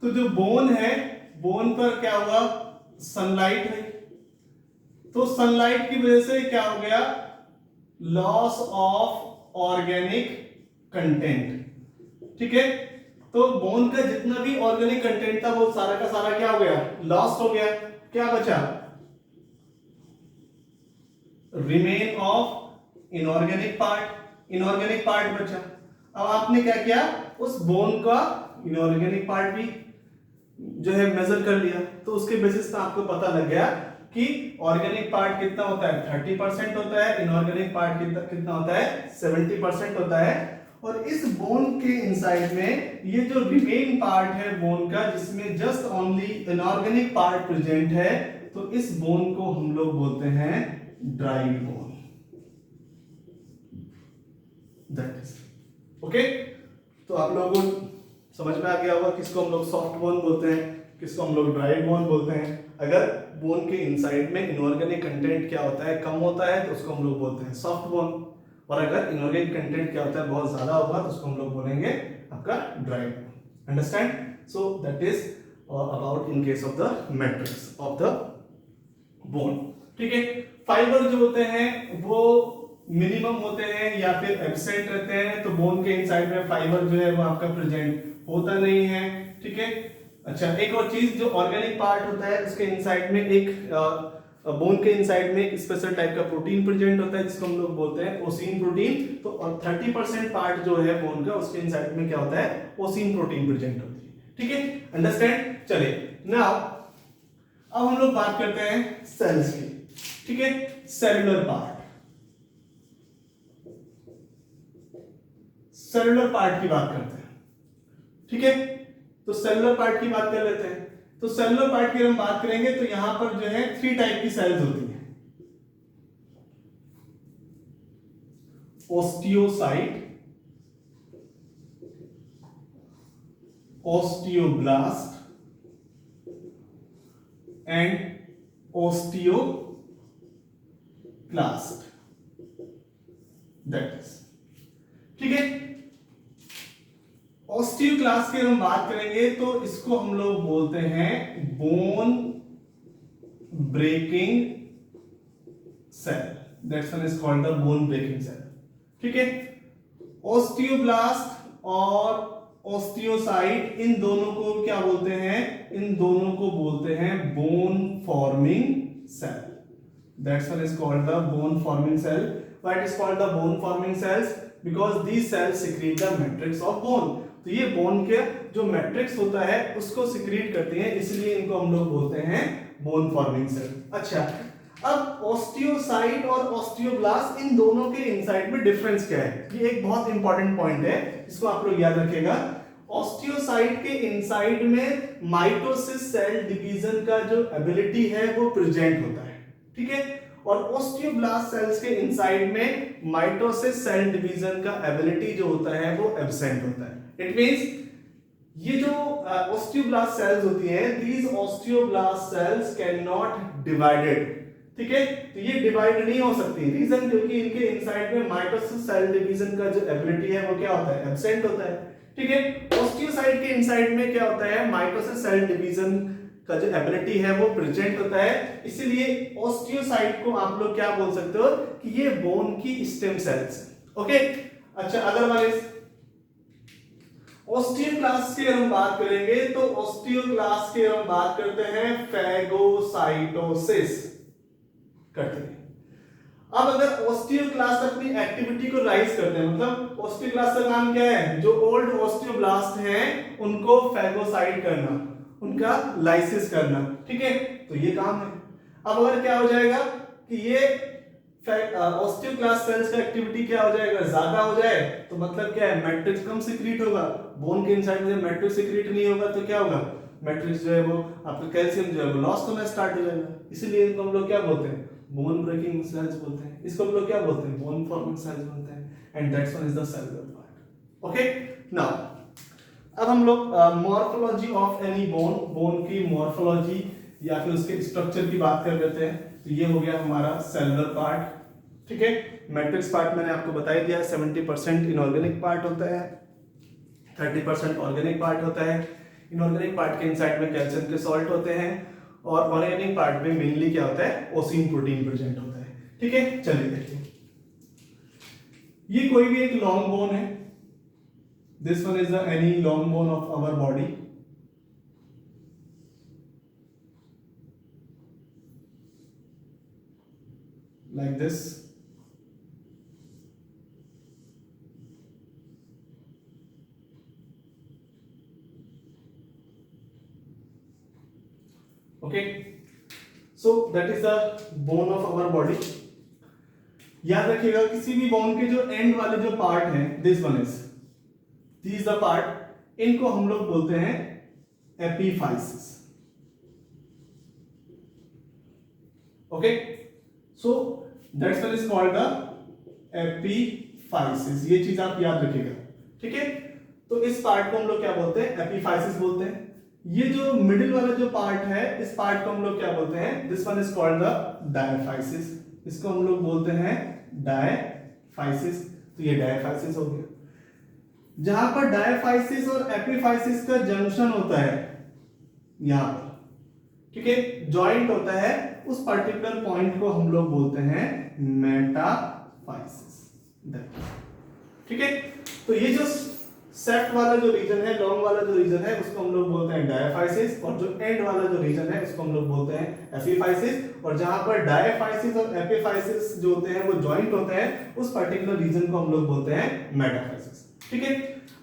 तो जो बोन है, बोन पर क्या हुआ, सनलाइट है, तो सनलाइट की वजह से क्या हो गया, लॉस ऑफ ऑर्गेनिक कंटेंट, ठीक है। तो बोन का जितना भी ऑर्गेनिक कंटेंट था वो सारा का सारा क्या हो गया, लॉस्ट हो गया। क्या बचा, remain of inorganic part, inorganic part बचा। अब आपने क्या किया, उस बोन का इनऑर्गेनिक पार्ट भी जो है मेजर कर लिया, तो उसके बेसिस पे आपको पता लग गया कि ऑर्गेनिक पार्ट कितना होता है, 30% होता है, इनऑर्गेनिक पार्ट कितना होता है, 70% होता है। और इस बोन के इनसाइड में ये जो रिमेन पार्ट है बोन का, जिसमें just only inorganic part present है, तो इस बोन को हम लोग बोलते हैं dried bone, that is okay. तो आप लोगों को समझ में आ गया होगा किसको हम लोग सॉफ्ट बोन बोलते हैं, किसको हम लोग ड्राई बोन बोलते हैं। अगर बोन के इनसाइड में इनऑर्गेनिक कंटेंट क्या होता है, कम होता है, तो उसको हम लोग बोलते हैं सॉफ्ट बोन, और अगर इनऑर्गेनिक कंटेंट क्या होता है, बहुत ज्यादा होगा, तो उसको हम लोग बोलेंगे आपका dry bone. Understand? So that is about in case of the matrix of the bone. ठीक है, फाइबर जो होते हैं वो मिनिमम होते हैं या फिर एब्सेंट रहते हैं, तो बोन के इनसाइड में फाइबर जो है वो आपका प्रेजेंट होता नहीं है। ठीक है, अच्छा एक और चीज, जो ऑर्गेनिक पार्ट होता है उसके इनसाइड में एक बोन के इनसाइड में एक स्पेशल टाइप का प्रोटीन प्रेजेंट होता है जिसको हम लोग बोलते हैं ओसिन प्रोटीन। तो और 30% पार्ट जो है बोन का, उसके इनसाइड में क्या होता है, ओसिन प्रोटीन प्रेजेंट होती है। ठीक है, अंडरस्टैंड? चलिए नाउ अब हम लोग बात करते हैं सेल्स की। ठीक है, सेलुलर पार्ट, सेलुलर पार्ट की बात करते हैं। ठीक है, तो सेलुलर पार्ट की बात कर लेते हैं। तो सेलुलर पार्ट की हम बात करेंगे तो यहां पर जो है 3 टाइप की सेल्स होती हैं, osteocyte, osteoblast and osteoclast, that is. ठीक है, ओस्टियोक्लास्ट की हम बात करेंगे तो इसको हम लोग बोलते हैं bone breaking cell, that's one is called the bone breaking cell. ठीक है, ओस्टियोब्लास्ट और ओस्टियोसाइट, इन दोनों को क्या बोलते हैं, इन दोनों को बोलते हैं bone forming cell, that's one is called the bone forming cell. Why it is called the bone forming cells? Because these cells secrete the matrix of bone. तो ये बोन के जो मैट्रिक्स होता है उसको सिक्रीट करती हैं, इसलिए इनको हम लोग बोलते हैं बोन फॉर्मिंग सेल। अच्छा, अब ओस्टियोसाइट और ओस्टियोब्लास्ट, इन दोनों के इनसाइड में डिफरेंस क्या है, ये एक बहुत इंपॉर्टेंट पॉइंट है, इसको आप लोग याद रखिएगा। ओस्टियोसाइट के इनसाइड में माइटोसिस सेल डिवीजन का जो एबिलिटी है वो प्रेजेंट होता है। ठीक है, और ओस्टियोब्लास्ट सेल्स के इनसाइड में माइटोसिस सेल डिवीजन का एबिलिटी जो होता है वो एब्सेंट होता है। इट मींस ये जो ओस्टियोब्लास्ट सेल्स होती हैं, these osteoblast cells can not divided. ठीक है, तो ये डिवाइड नहीं हो सकती, रीजन क्योंकि इनके इनसाइड में माइटोसिस सेल डिवीजन का जो एबिलिटी है वो क्या होता है, एब्सेंट होता है। ठीक है, ओस्टियोसाइट के इनसाइड में क्या होता है, माइटोसिस सेल डिवीजन का जो एबिलिटी है वो प्रेजेंट होता है, इसलिए ओस्टियोसाइट को आप लोग क्या बोल सकते हो कि ये बोन की स्टेम सेल्स। ओके, अच्छा अदरवाइज ओस्टियोक्लास्ट की हम बात करेंगे तो ओस्टियोक्लास्ट की हम बात करते हैं फैगोसाइटोसिस करते हैं। अब अगर ओस्टियोक्लास्ट अपनी एक्टिविटी को राइज करते हैं, मतलब ओस्टियोक्लास्ट का काम क्या है, जो ओल्ड ओस्टियोब्लास्ट हैं उनको फैगोसाइट करना, उनका लाइसिस करना। ठीक है, तो ये काम है। अब अगर क्या हो जाएगा कि ये ओस्टियोक्लास्ट सेल्स का एक्टिविटी क्या हो जाएगा, ज्यादा हो जाए, तो मतलब क्या है, मैट्रिक्स कम सिक्रीट होगा। बोन के इनसाइड में मैट्रिक्स सिक्रीट नहीं होगा तो क्या होगा, मैट्रिक्स जो है वो आपका कैल्शियम जो है वो लॉस होना स्टार्ट हो जाएगा। इसीलिए इनको हम लोग क्या बोलते हैं, बोन ब्रेकिंग सेल्स बोलते हैं, इसको हम लोग क्या बोलते हैं, बोन फॉर्मिंग सेल्स बोलते हैं, and that's one is the cellular part. Okay, now अब हम लोग morphology of any bone, bone की मॉर्फोलॉजी या फिर उसके स्ट्रक्चर की बात कर लेते हैं। तो ये हो गया हमारा सेलुलर पार्ट। ठीक है, मैट्रिक्स पार्ट मैंने आपको बता ही दिया, 70% इनऑर्गेनिक पार्ट होता है, 30% ऑर्गेनिक पार्ट होता है। इनऑर्गेनिक पार्ट के इनसाइड में कैल्शियम के सॉल्ट होते हैं, और ऑर्गेनिक पार्ट में मेनली क्या होता है, ओसिन प्रोटीन प्रेजेंट होता है। ठीक है, चलिए देखिए, ये कोई भी एक लॉन्ग बोन है, this one is the any long bone of our body. Like this. Okay, so that is the bone of our body. याद रखिएगा किसी भी बोन के जो एंड वाले जो पार्ट हैं, this one is the part, इनको हम लोग बोलते हैं epiphysis. Okay, so that's what is called the epiphysis, ये चीज आप याद रखिएगा। ठीक है, तो इस पार्ट को हम लोग क्या बोलते हैं, एपिफाइसिस बोलते हैं। ये जो मिडिल वाला जो पार्ट है, इस पार्ट को हम लोग क्या बोलते हैं, this one is called the diaphysis, इसको हम लोग बोलते हैं डायफाइसिस। तो ये डायफाइसिस हो गया। जहां पर डायफाइसिस और एपिफाइसिस का जंक्शन होता है, यहां पर ठीक है, जॉइंट होता है, उस पर्टिकुलर पॉइंट को हम लोग बोलते हैं मेटाफाइसिस। ठीक है, तो ये जो सेफ्ट वाला जो रीजन है, लॉन्ग वाला जो रीजन है, उसको हम लोग बोलते हैं डायफाइसिस, और जो एंड वाला जो रीजन है उसको हम लोग बोलते हैं एपिफाइसिस। और जहां पर डायफाइसिस और एपिफाइसिस जो होते हैं वो जॉइंट होते हैं, उस पर्टिकुलर रीजन को हम लोग बोलते हैं मेटाफाइसिस। ठीक है,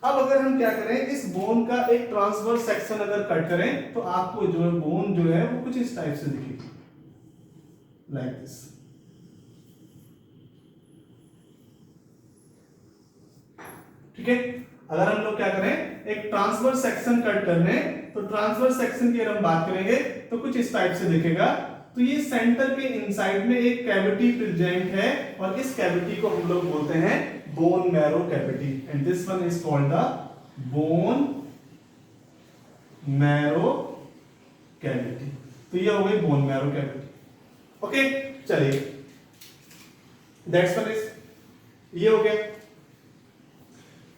अब अगर हम क्या करें, इस बोन का एक ट्रांसवर्स सेक्शन अगर कट करें तो आपको जो है बोन जो है वो कुछ इस टाइप से दिखेगी, लाइक दिस। ठीक है, अगर हम लोग क्या करें, एक ट्रांसवर्स सेक्शन कट करने, तो ट्रांसवर्स सेक्शन की अगर हम बात करेंगे तो कुछ इस टाइप से दिखेगा। तो ये सेंटर के इनसाइड में एक कैविटी प्रेजेंट है, और इस कैविटी को हम लोग बोलते हैं bone marrow cavity, and this one is called the bone marrow cavity. तो ये हो गई बोन मैरो कैविटी। ओके, चलिए, दैट्स वन इज, ये हो गया।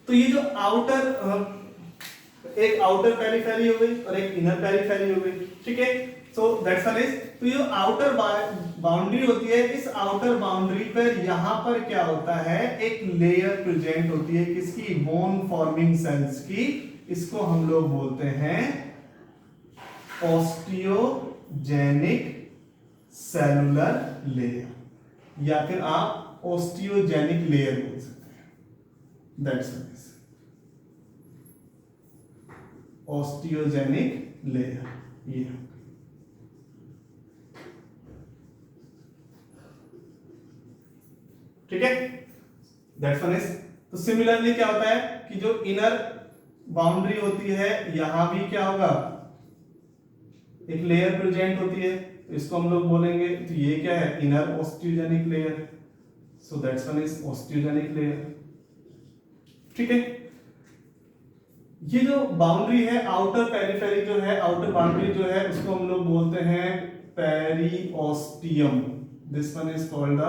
तो ये जो आउटर, एक आउटर पेरिफेरी हो गई और एक इनर पेरिफेरी हो गई। ठीक है, सो दैट्स वन इज, तो ये आउटर बाउंड्री होती है, इस आउटर बाउंड्री पर यहां पर क्या होता है, एक लेयर प्रेजेंट होती है, किसकी, बोन फॉर्मिंग सेल्स की। इसको हम लोग बोलते हैं ऑस्टियोजेनिक सेलुलर लेयर, या फिर आप ऑस्टियोजेनिक लेयर बोल सकते हैं। That's one is osteogenic layer, ये। ठीक है, दैट्स वन इज। तो सिमिलरली क्या होता है कि जो इनर बाउंड्री होती है, यहां भी क्या होगा, एक लेयर प्रेजेंट होती है, तो इसको हम लोग बोलेंगे, तो ये क्या है, inner osteogenic layer. So that's one is osteogenic layer. ठीक है, ये जो बाउंड्री है, आउटर पेरिफेरी जो है, आउटर बाउंड्री जो है, उसको हम लोग बोलते हैं periosteum. This one is called the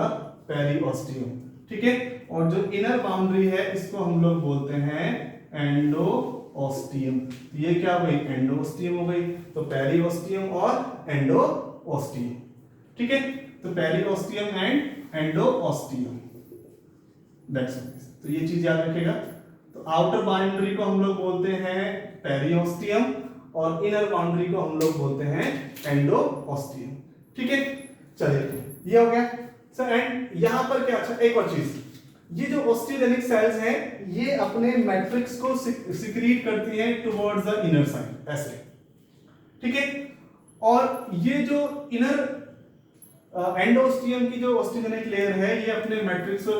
periosteum. ठीक है, और जो इनर बाउंड्री है, इसको हम लोग बोलते हैं एंडोओस्टियम। ये क्या हो गई, एंडोओस्टियम हो गई। तो पेरिओस्टियम और एंडोओस्टियम। ठीक है, तो पेरिओस्टियम एंड एंडोओस्टियम, दैट्स इट। तो ये चीज याद रखिएगा। तो आउटर बाउंड्री को हम लोग बोलते हैं पेरिओस्टियम, और इनर बाउंड्री को हम लोग बोलते हैं एंडोओस्टियम। ठीक है, चलिए, ये हो गया सर। एंड यहां पर क्या, अच्छा एक और चीज, ये जो ऑस्टियोजेनिक सेल्स हैं, ये अपने मैट्रिक्स को सिक्रीट करती हैं टुवर्ड्स द इनर साइड, ऐसे। ठीक है, और ये जो इनर एंडोस्टियम की जो ऑस्टियोजेनिक लेयर है, ये अपने मैट्रिक्स को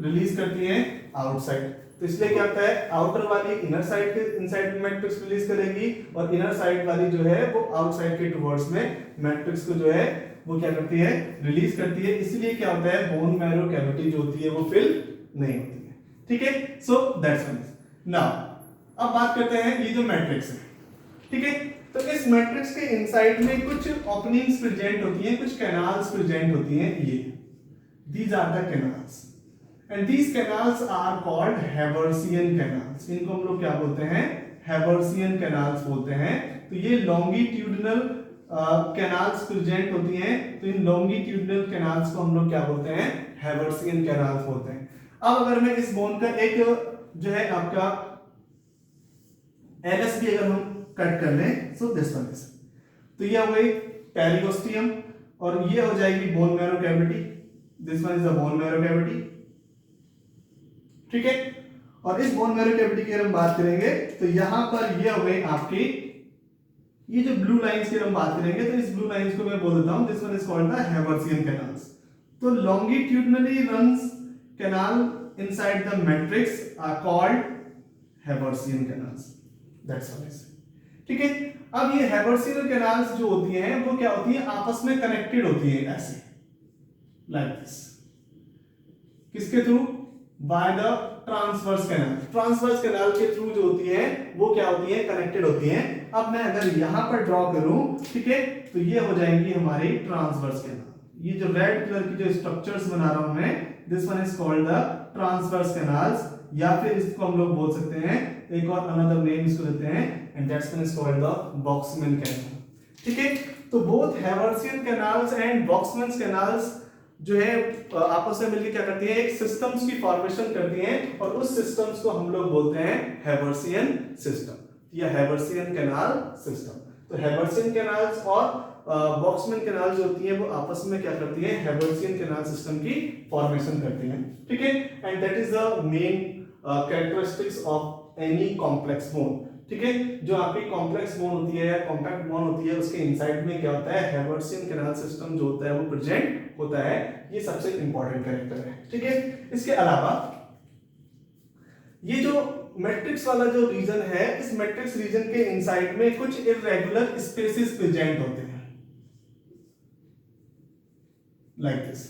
रिलीज करती है आउटसाइड। तो इसलिए क्या होता है, आउटर वाली इनर साइड के इनसाइड में मैट्रिक्स रिलीज करेगी, और इनर साइड वाली जो है वो आउटसाइड के टुवर्ड्स में मैट्रिक्स को जो है वो क्या करती है, रिलीज करती है। इसलिए क्या होता है, बोन मैरो कैविटी जो होती है वो फिल नहीं होती है। ठीक है, सो दैट्स वन। नाउ अब बात करते हैं ये जो मैट्रिक्स है। ठीक है, तो इस मैट्रिक्स के इनसाइड में कुछ ओपनिंग्स प्रेजेंट होती हैं, कुछ कैनाल्स प्रेजेंट होती हैं, ये these are the canals, and these canals are called Haversian canals. इनको हम लोग क्या बोलते हैं, हैवर्सियन कैनाल्स बोलते हैं। तो ये लॉन्गिट्यूडिनल कैनाल्स प्रेजेंट होती हैं, तो इन लॉन्गिट्यूडिनल कैनाल्स को हम लोग क्या बोलते हैं, हैवर्सियन कैनाल्स बोलते हैं। अब अगर मैं इस बोन का एक जो है आपका एलएस भी अगर हम कट कर लें, सो दिस वन इज, तो ये हो गई पेरिओस्टियम, और ये हो जाएगी bone marrow cavity. This one is the bone marrow cavity. ठीक है, और इस बोन मैरो कैविटी की अगर हम बात करेंगे, तो यहां पर ये हो गई आपकी, ये जो ब्लू लाइंस की हम बात करेंगे, तो इस ब्लू लाइंस को मैं बोल देता हूं, this one is called the Haversian canals. तो longitudinally runs canal inside the matrix are called Haversian canals, that's all. ठीक है, अब ये हैवर्सियन कैनाल्स जो होती हैं वो क्या होती है, आपस में कनेक्टेड होती हैं, ऐसे लाइक दिस। किसके through, by the transverse canal. Transverse canal के थ्रू जो होती है वो क्या होती है, कनेक्टेड होती है। अब मैं अगर यहां पर ड्रॉ करूं, ठीक है, तो ये हो जाएंगी हमारी ट्रांसवर्स कैनाल। ये जो रेड कलर की जो स्ट्रक्चर्स बना रहा हूं मैं, this one is called the transverse canals, या फिर इसको हम लोग बोल सकते हैं, एक और अनदर नेम इसको देते हैं, and that's one is called the Volkmann canal. ठीक है, तो both Haversian canals and Volkmann canals जो है आपस में मिलकर क्या करती हैं, एक सिस्टम्स की फॉर्मेशन करती हैं, और उस सिस्टम्स को हम लोग बोलते हैं हैवर्सियन सिस्टम या हैवर्सियन कैनाल सिस्टम। तो हैवर्सियन कैनाल्स और बॉक्समैन कैनाल जो होती हैं वो आपस में क्या करती हैं, हैवर्सियन कैनाल सिस्टम की फॉर्मेशन करती हैं। ठीक है, and that is the main characteristics of any complex bone. ठीक है, जो आपकी कॉम्प्लेक्स बोन होती है या कॉम्पैक्ट बोन होती है, उसके इनसाइड में क्या होता है, हैवर्सियन कैनाल सिस्टम जो होता है वो प्रेजेंट होता है। ये सबसे इंपॉर्टेंट कैरेक्टर है। ठीक है, इसके अलावा ये जो मैट्रिक्स वाला जो रीजन है, इस मैट्रिक्स रीजन के इनसाइड में कुछ इररेगुलर स्पेसेस प्रेजेंट होते हैं, लाइक दिस।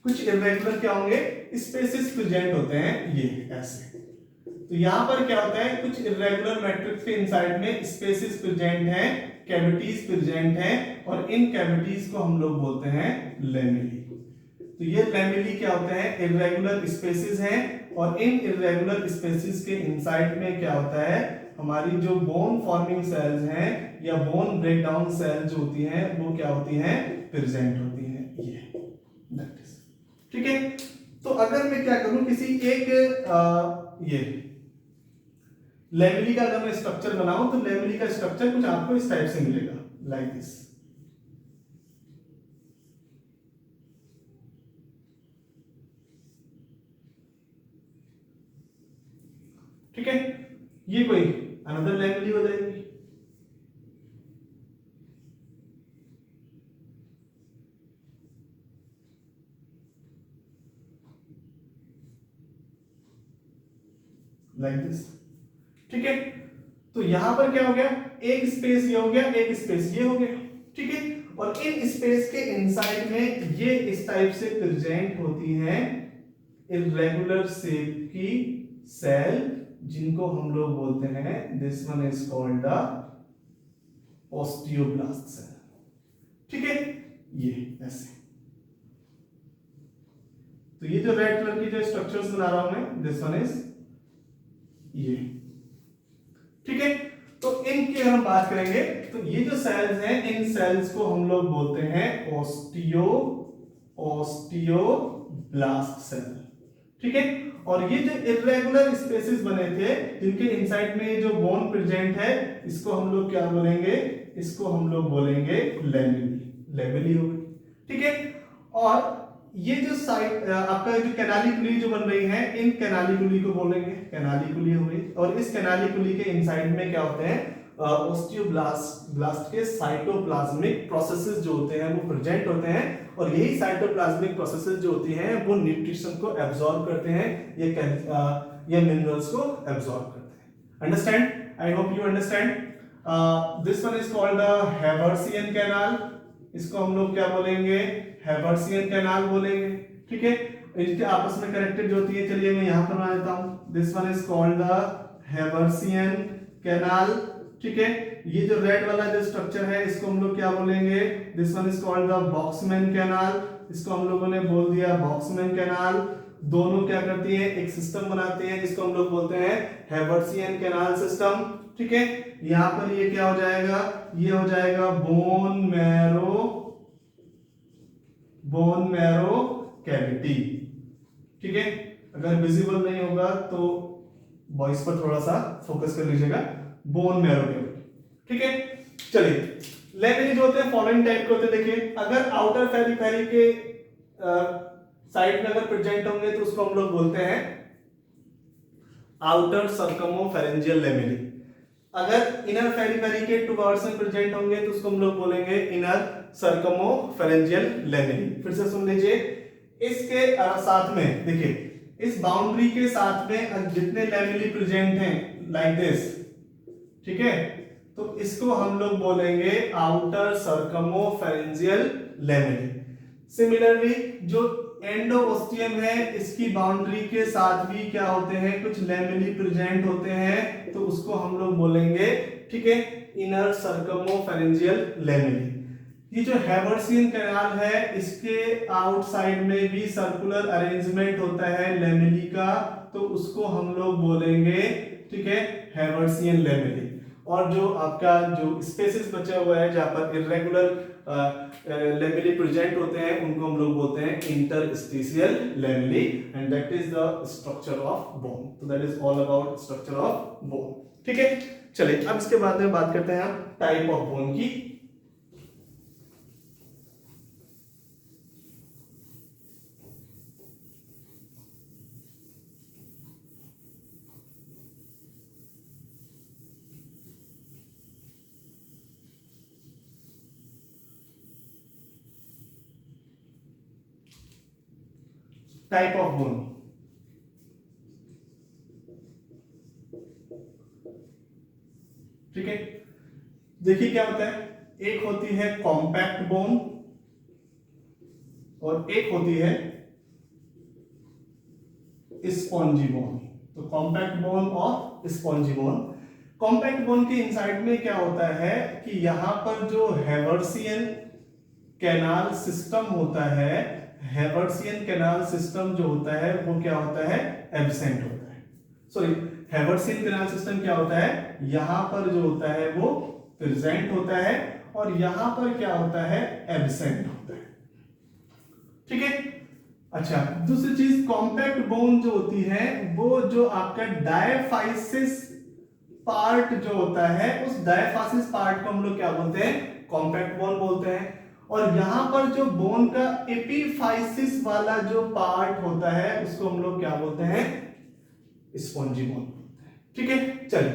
कुछ इररेगुलर क्या होंगे, स्पेसेस प्रेजेंट होते हैं, ये ऐसे। तो यहां पर क्या होता है, कुछ इररेगुलर मैट्रिक्स के इनसाइड में स्पेसेस प्रेजेंट हैं, कैविटीज प्रेजेंट हैं, और इन कैविटीज को हम लोग बोलते हैं लैमेली। तो ये लैमेली क्या होते हैं, इररेगुलर स्पेसेस हैं, और इन इररेगुलर स्पेसेस के इनसाइड में क्या होता है, हमारी जो बोन फॉर्मिंग सेल्स हैं या बोन ब्रेकडाउन सेल्स जो होती हैं वो क्या होती हैं, प्रेजेंट होती हैं, ये दैट इज। ठीक है, तो अगर मैं क्या करूं, किसी एक ये लैमेली का अगर मैं स्ट्रक्चर बनाऊं, तो लैमेली का स्ट्रक्चर कुछ आपको इस टाइप से मिलेगा, लाइक दिस। ठीक है, ये कोई अनदर लैमेली हो जाएगी। Like this. ठीक है, तो यहां पर क्या हो गया, एक स्पेस ये हो गया, एक स्पेस ये हो गया। ठीक है, और इन स्पेस के इनसाइड में ये इस टाइप से प्रेजेंट होती हैं इररेगुलर शेप की सेल, जिनको हम लोग बोलते हैं, this one is called the osteoblast cell. ठीक है, ये ऐसे। तो ये जो रेड कलर की जो स्ट्रक्चर्स बना रहा हूं मैं, दिस वन इज ये। ठीक है, तो इनकी हम बात करेंगे, तो ये जो सेल्स हैं, इन सेल्स को हम लोग बोलते हैं ओस्टियोब्लास्ट सेल। ठीक है, और ये जो इररेगुलर स्पेसेस बने थे, जिनके इनसाइड में जो बोन प्रेजेंट है, इसको हम लोग क्या बोलेंगे, इसको हम लोग बोलेंगे लैमेली। लैमेली हो गई। ठीक है, और ये जो साइड आपका जो कैनालिकुली जो बन रही है, इन कैनालिकुली को बोलेंगे कैनालिकुली हो गई, और इस कैनालिकुली के इनसाइड में क्या होते हैं, ओस्टियोब्लास्ट के साइटोप्लाज्मिक प्रोसेसेस जो होते हैं वो प्रेजेंट होते हैं, और यही साइटोप्लाज्मिक प्रोसेसेस जो होती हैं वो न्यूट्रिशन को एब्जॉर्ब करते हैं, ये मिनरल्स को एब्जॉर्ब करते हैं। Understand? I hope you understand. This one is called the Haversian canal. इसको हम लोग क्या बोलेंगे, हैवर्सियन कैनाल बोलेंगे। ठीक है, इनके आपस में कनेक्टेड जो होती है, चलिए मैं यहां पर बना देता हूं, this one is called the Haversian canal. ठीक है, ये जो रेड वाला जो स्ट्रक्चर है, इसको हम लोग क्या बोलेंगे, this one is called the Volkmann canal. इसको हम लोगों ने बोल दिया बॉक्समैन कैनाल। दोनों क्या करती हैं, एक सिस्टम बनाते हैं, जिसको हम लोग बोलते हैं हैवर्सियन कैनाल सिस्टम। ठीक है, यहां पर ये क्या हो जाएगा, ये हो जाएगा बोन मैरो कैविटी। ठीक है, अगर विजिबल नहीं होगा तो वॉइस पर थोड़ा सा फोकस कर लीजिएगा, बोन मैरो कैविटी। ठीक है, चलिए लैमेली जो होते हैं फॉलोइंग टाइप के होते हैं। देखिए, अगर आउटर पेरिफेरी के साइड में अगर प्रेजेंट होंगे तो उसको हम लोग बोलते हैं आउटर सर्कमोफेरेंजियल लैमेली। अगर इनर पेरिफेरी के टुवर्ड्स में प्रेजेंट होंगे तो उसको हम लोग बोलेंगे इनर सर्कमोफेरेंजियल लैमेली। फिर से सुन लीजिए, इसके साथ में देखिए, इस बाउंड्री के साथ में जितने लैमेली प्रेजेंट हैं, लाइक दिस, ठीक है, तो इसको हम लोग बोलेंगे आउटर सर्कमोफेरेंजियल लैमेली। सिमिलरली जो एंडोओस्टियम है, इसकी बाउंड्री के साथ भी क्या होते हैं, कुछ लैमेली प्रेजेंट होते हैं, तो उसको हम लोग बोलेंगे, ठीक है, इनर सर्कमोफेरेंजियल लैमेली। ये जो हैवर्सियन कैनाल है, इसके आउटसाइड में भी सर्कुलर अरेंजमेंट होता है लैमेली का, तो उसको हम लोग बोलेंगे, ठीक है, हैवर्सियन लैमेली। और जो आपका जो स्पेसेस बचा हुआ है जहां पर इरेगुलर लैमेली प्रेजेंट होते हैं, उनको हम लोग बोलते हैं interstitial lamellae, and that is the structure of bone. तो that is all about structure of bone, ठीक है। चलिए अब इसके बाद में बात करते हैं हम टाइप ऑफ बोन की। टाइप ऑफ बोन, ठीक है। देखिए क्या होता है, एक होती है कॉम्पैक्ट बोन और एक होती है स्पॉन्जी बोन। तो कॉम्पैक्ट बोन और स्पॉन्जी बोन। कॉम्पैक्ट बोन के इनसाइड में क्या होता है कि यहां पर जो हैवर्सियन कैनाल सिस्टम होता है, हैवर्सियन कैनाल सिस्टम जो होता है वो क्या होता है, एब्सेंट होता है। सॉरी, हैवर्सियन कैनाल सिस्टम क्या होता है, यहां पर जो होता है वो प्रेजेंट होता है और यहां पर क्या होता है, एब्सेंट होता है, ठीक है। अच्छा, दूसरी चीज, कॉम्पैक्ट बोन जो होती है वो जो आपका डायफाइसिस पार्ट जो होता है, उस डायफाइसिस पार्ट को हम लोग क्या बोलते हैं, कॉम्पैक्ट बोन बोलते हैं। और यहां पर जो बोन का एपिफाइसिस वाला जो पार्ट होता है उसको हम लोग क्या बोलते हैं, स्पॉन्जी बोन बोलते हैं, ठीक है। चलिए,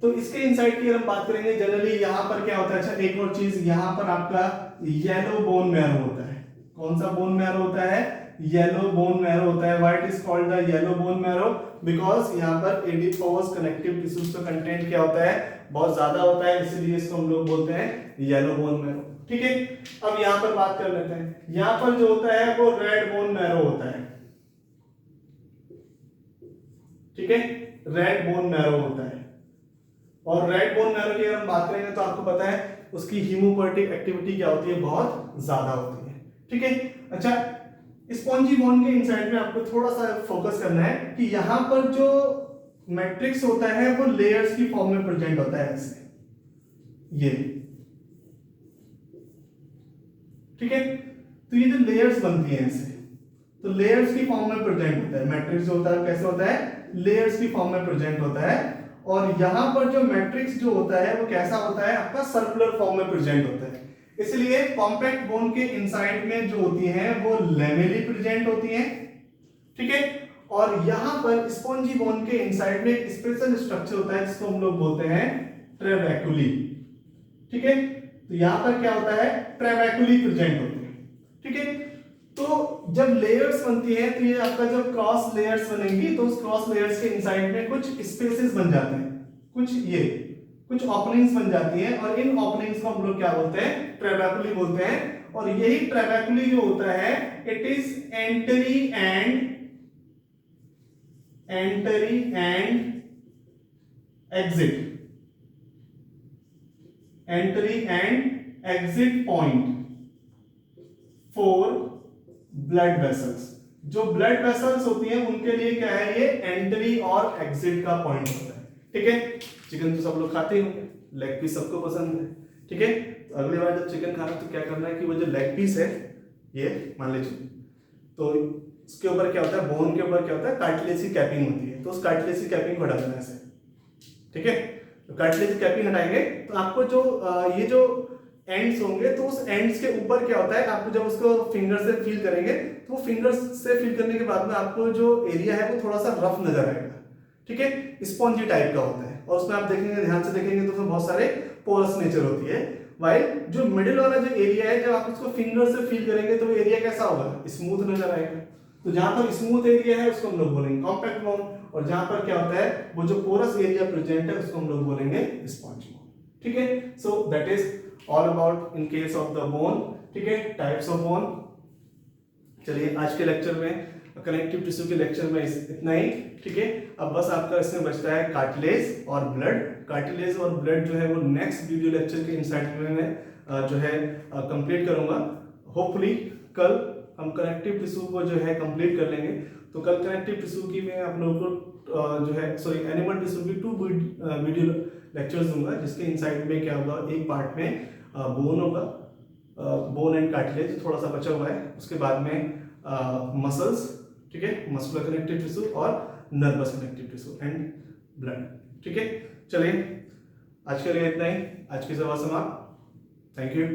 तो इसके इनसाइड की हम बात करेंगे। जनरली यहां पर क्या होता है, अच्छा एक और चीज, यहां पर आपका येलो बोन मैरो होता है। कौन सा बोन मैरो होता है, येलो बोन मैरो होता है। Why it is called the yellow bone marrow, because यहां पर एडिपोज कनेक्टिव टिश्यूज का कंटेंट क्या होता है, बहुत ज्यादा होता है, इसलिए इसको हम लोग बोलते हैं येलो बोन मैरो, ठीक है। अब यहां पर बात कर लेते हैं, यहां पर जो होता है वो रेड बोन मैरो होता है, ठीक है, रेड बोन मैरो होता है। और रेड बोन मैरो की अगर हम बात करेंगे तो आपको पता है उसकी हीमोपोएटिक एक्टिविटी क्या होती है, बहुत ज्यादा होती है, ठीक है। अच्छा, स्पॉन्जी बोन के इनसाइड में आपको थोड़ा सा फोकस करना है कि यहां पर जो मैट्रिक्स होता है वो लेयर्स की फॉर्म में प्रेजेंट होता है, ऐसे ये, ठीक है। तो ये जो लेयर्स बनती हैं ऐसे, तो लेयर्स की फॉर्म में प्रेजेंट होता है। मैट्रिक्स जो होता है कैसे होता है, लेयर्स की फॉर्म में प्रेजेंट होता है। और यहां पर जो मैट्रिक्स जो होता है वो कैसा होता है, आपका सर्कुलर फॉर्म में प्रेजेंट होता है। इसलिए कॉम्पैक्ट बोन के इनसाइड में जो होती हैं वो लैमेली प्रेजेंट होती हैं, ठीक है। और यहां पर स्पॉन्जी बोन के इनसाइड में एक स्पेशल स्ट्रक्चर होता है जिसको हम लोग बोलते हैं ट्रेबैकुली, ठीक है। तो यहां पर क्या होता है, ट्रेबैकुली प्रेजेंट होती है, ठीक है। तो जब लेयर्स बनती हैं तो ये आपका जब क्रॉस लेयर्स बनेंगी तो उस क्रॉस लेयर्स के इनसाइड में कुछ स्पेसेस बन जाते हैं, कुछ ओपनिंग्स बन जाती हैं, और इन ओपनिंग्स को हम लोग क्या बोलते हैं, ट्रेबैकुली बोलते हैं। और यही ट्रेबैकुली जो होता है, it is entry and exit point for blood vessels. जो ब्लड वेसल्स होती हैं उनके लिए क्या है, ये एंट्री और एग्जिट का पॉइंट होता है, ठीक है। चिकन तो सब लोग खाते ही होंगे, लेग पीस सबको पसंद है, ठीक है। तो अगली बार जब चिकन खाना तो क्या करना है कि वो जो लेग पीस है, ये मान लीजिए, तो इसके ऊपर क्या होता है, बोन के ऊपर क्या होता है, कार्टिलेज की कैपिंग होती है। तो उस कार्टिलेज की कैपिंग को हटा देना ऐसे, ठीक है। तो कार्टिलेज की कैपिंग हटाएंगे तो आपको जो ये जो एंड्स होंगे, तो उस एंड्स के ऊपर क्या होता है, आपको जब उसको फिंगर से फील करेंगे तो वो फिंगर्स से फील करने के बाद में आपको जो एरिया है वो थोड़ा सा रफ नजर आएगा, ठीक है, स्पॉन्जी टाइप का होता है। और उसमें आप देखेंगे, ध्यान से देखेंगे तो उसमें बहुत सारे पोरस नेचर होती है। वाइल जो मिडिल वाला जो एरिया है, जब आप उसको फिंगर से फील करेंगे तो वो एरिया कैसा होगा, स्मूथ नजर आएगा। तो जहां पर स्मूथ एरिया है उसको हम लोग बोलेंगे कॉम्पैक्ट बोन, और जहां पर क्या होता है वो जो पोरस एरिया प्रेजेंट है उसको हम लोग बोलेंगे स्पॉन्जी बोन, ठीक है। So that is all about in case of the bone, ठीक है, टाइप्स ऑफ बोन। चलिए आज के लेक्चर में कनेक्टिव टिश्यू के लेक्चर में इतना ही, ठीक है। अब बस आपका इसमें बचता है कार्टिलेज और ब्लड। कार्टिलेज और ब्लड जो है वो नेक्स्ट वीडियो लेक्चर के इंसाइट में मैं जो है कंप्लीट करूंगा। होपफुली कल हम कनेक्टिव टिश्यू को जो है कंप्लीट कर लेंगे। तो कल कनेक्टिव टिश्यू की मैं आप लोगों को जो है सॉरी एनिमल टिश्यू की 2 वीडियो लेक्चर्स दूंगा, जिसके इंसाइट में क्या होगा, एक पार्ट में बोन होगा, बोन एंड कार्टिलेज थोड़ा सा बचा हुआ है, उसके बाद में मसल्स, ठीक है, मस्कुलर कनेक्टिव टिश्यू और nervous connective tissue and blood, ठीक है। चलिए आज के लिए इतना ही, आज की सभा समाप्त। Thank you.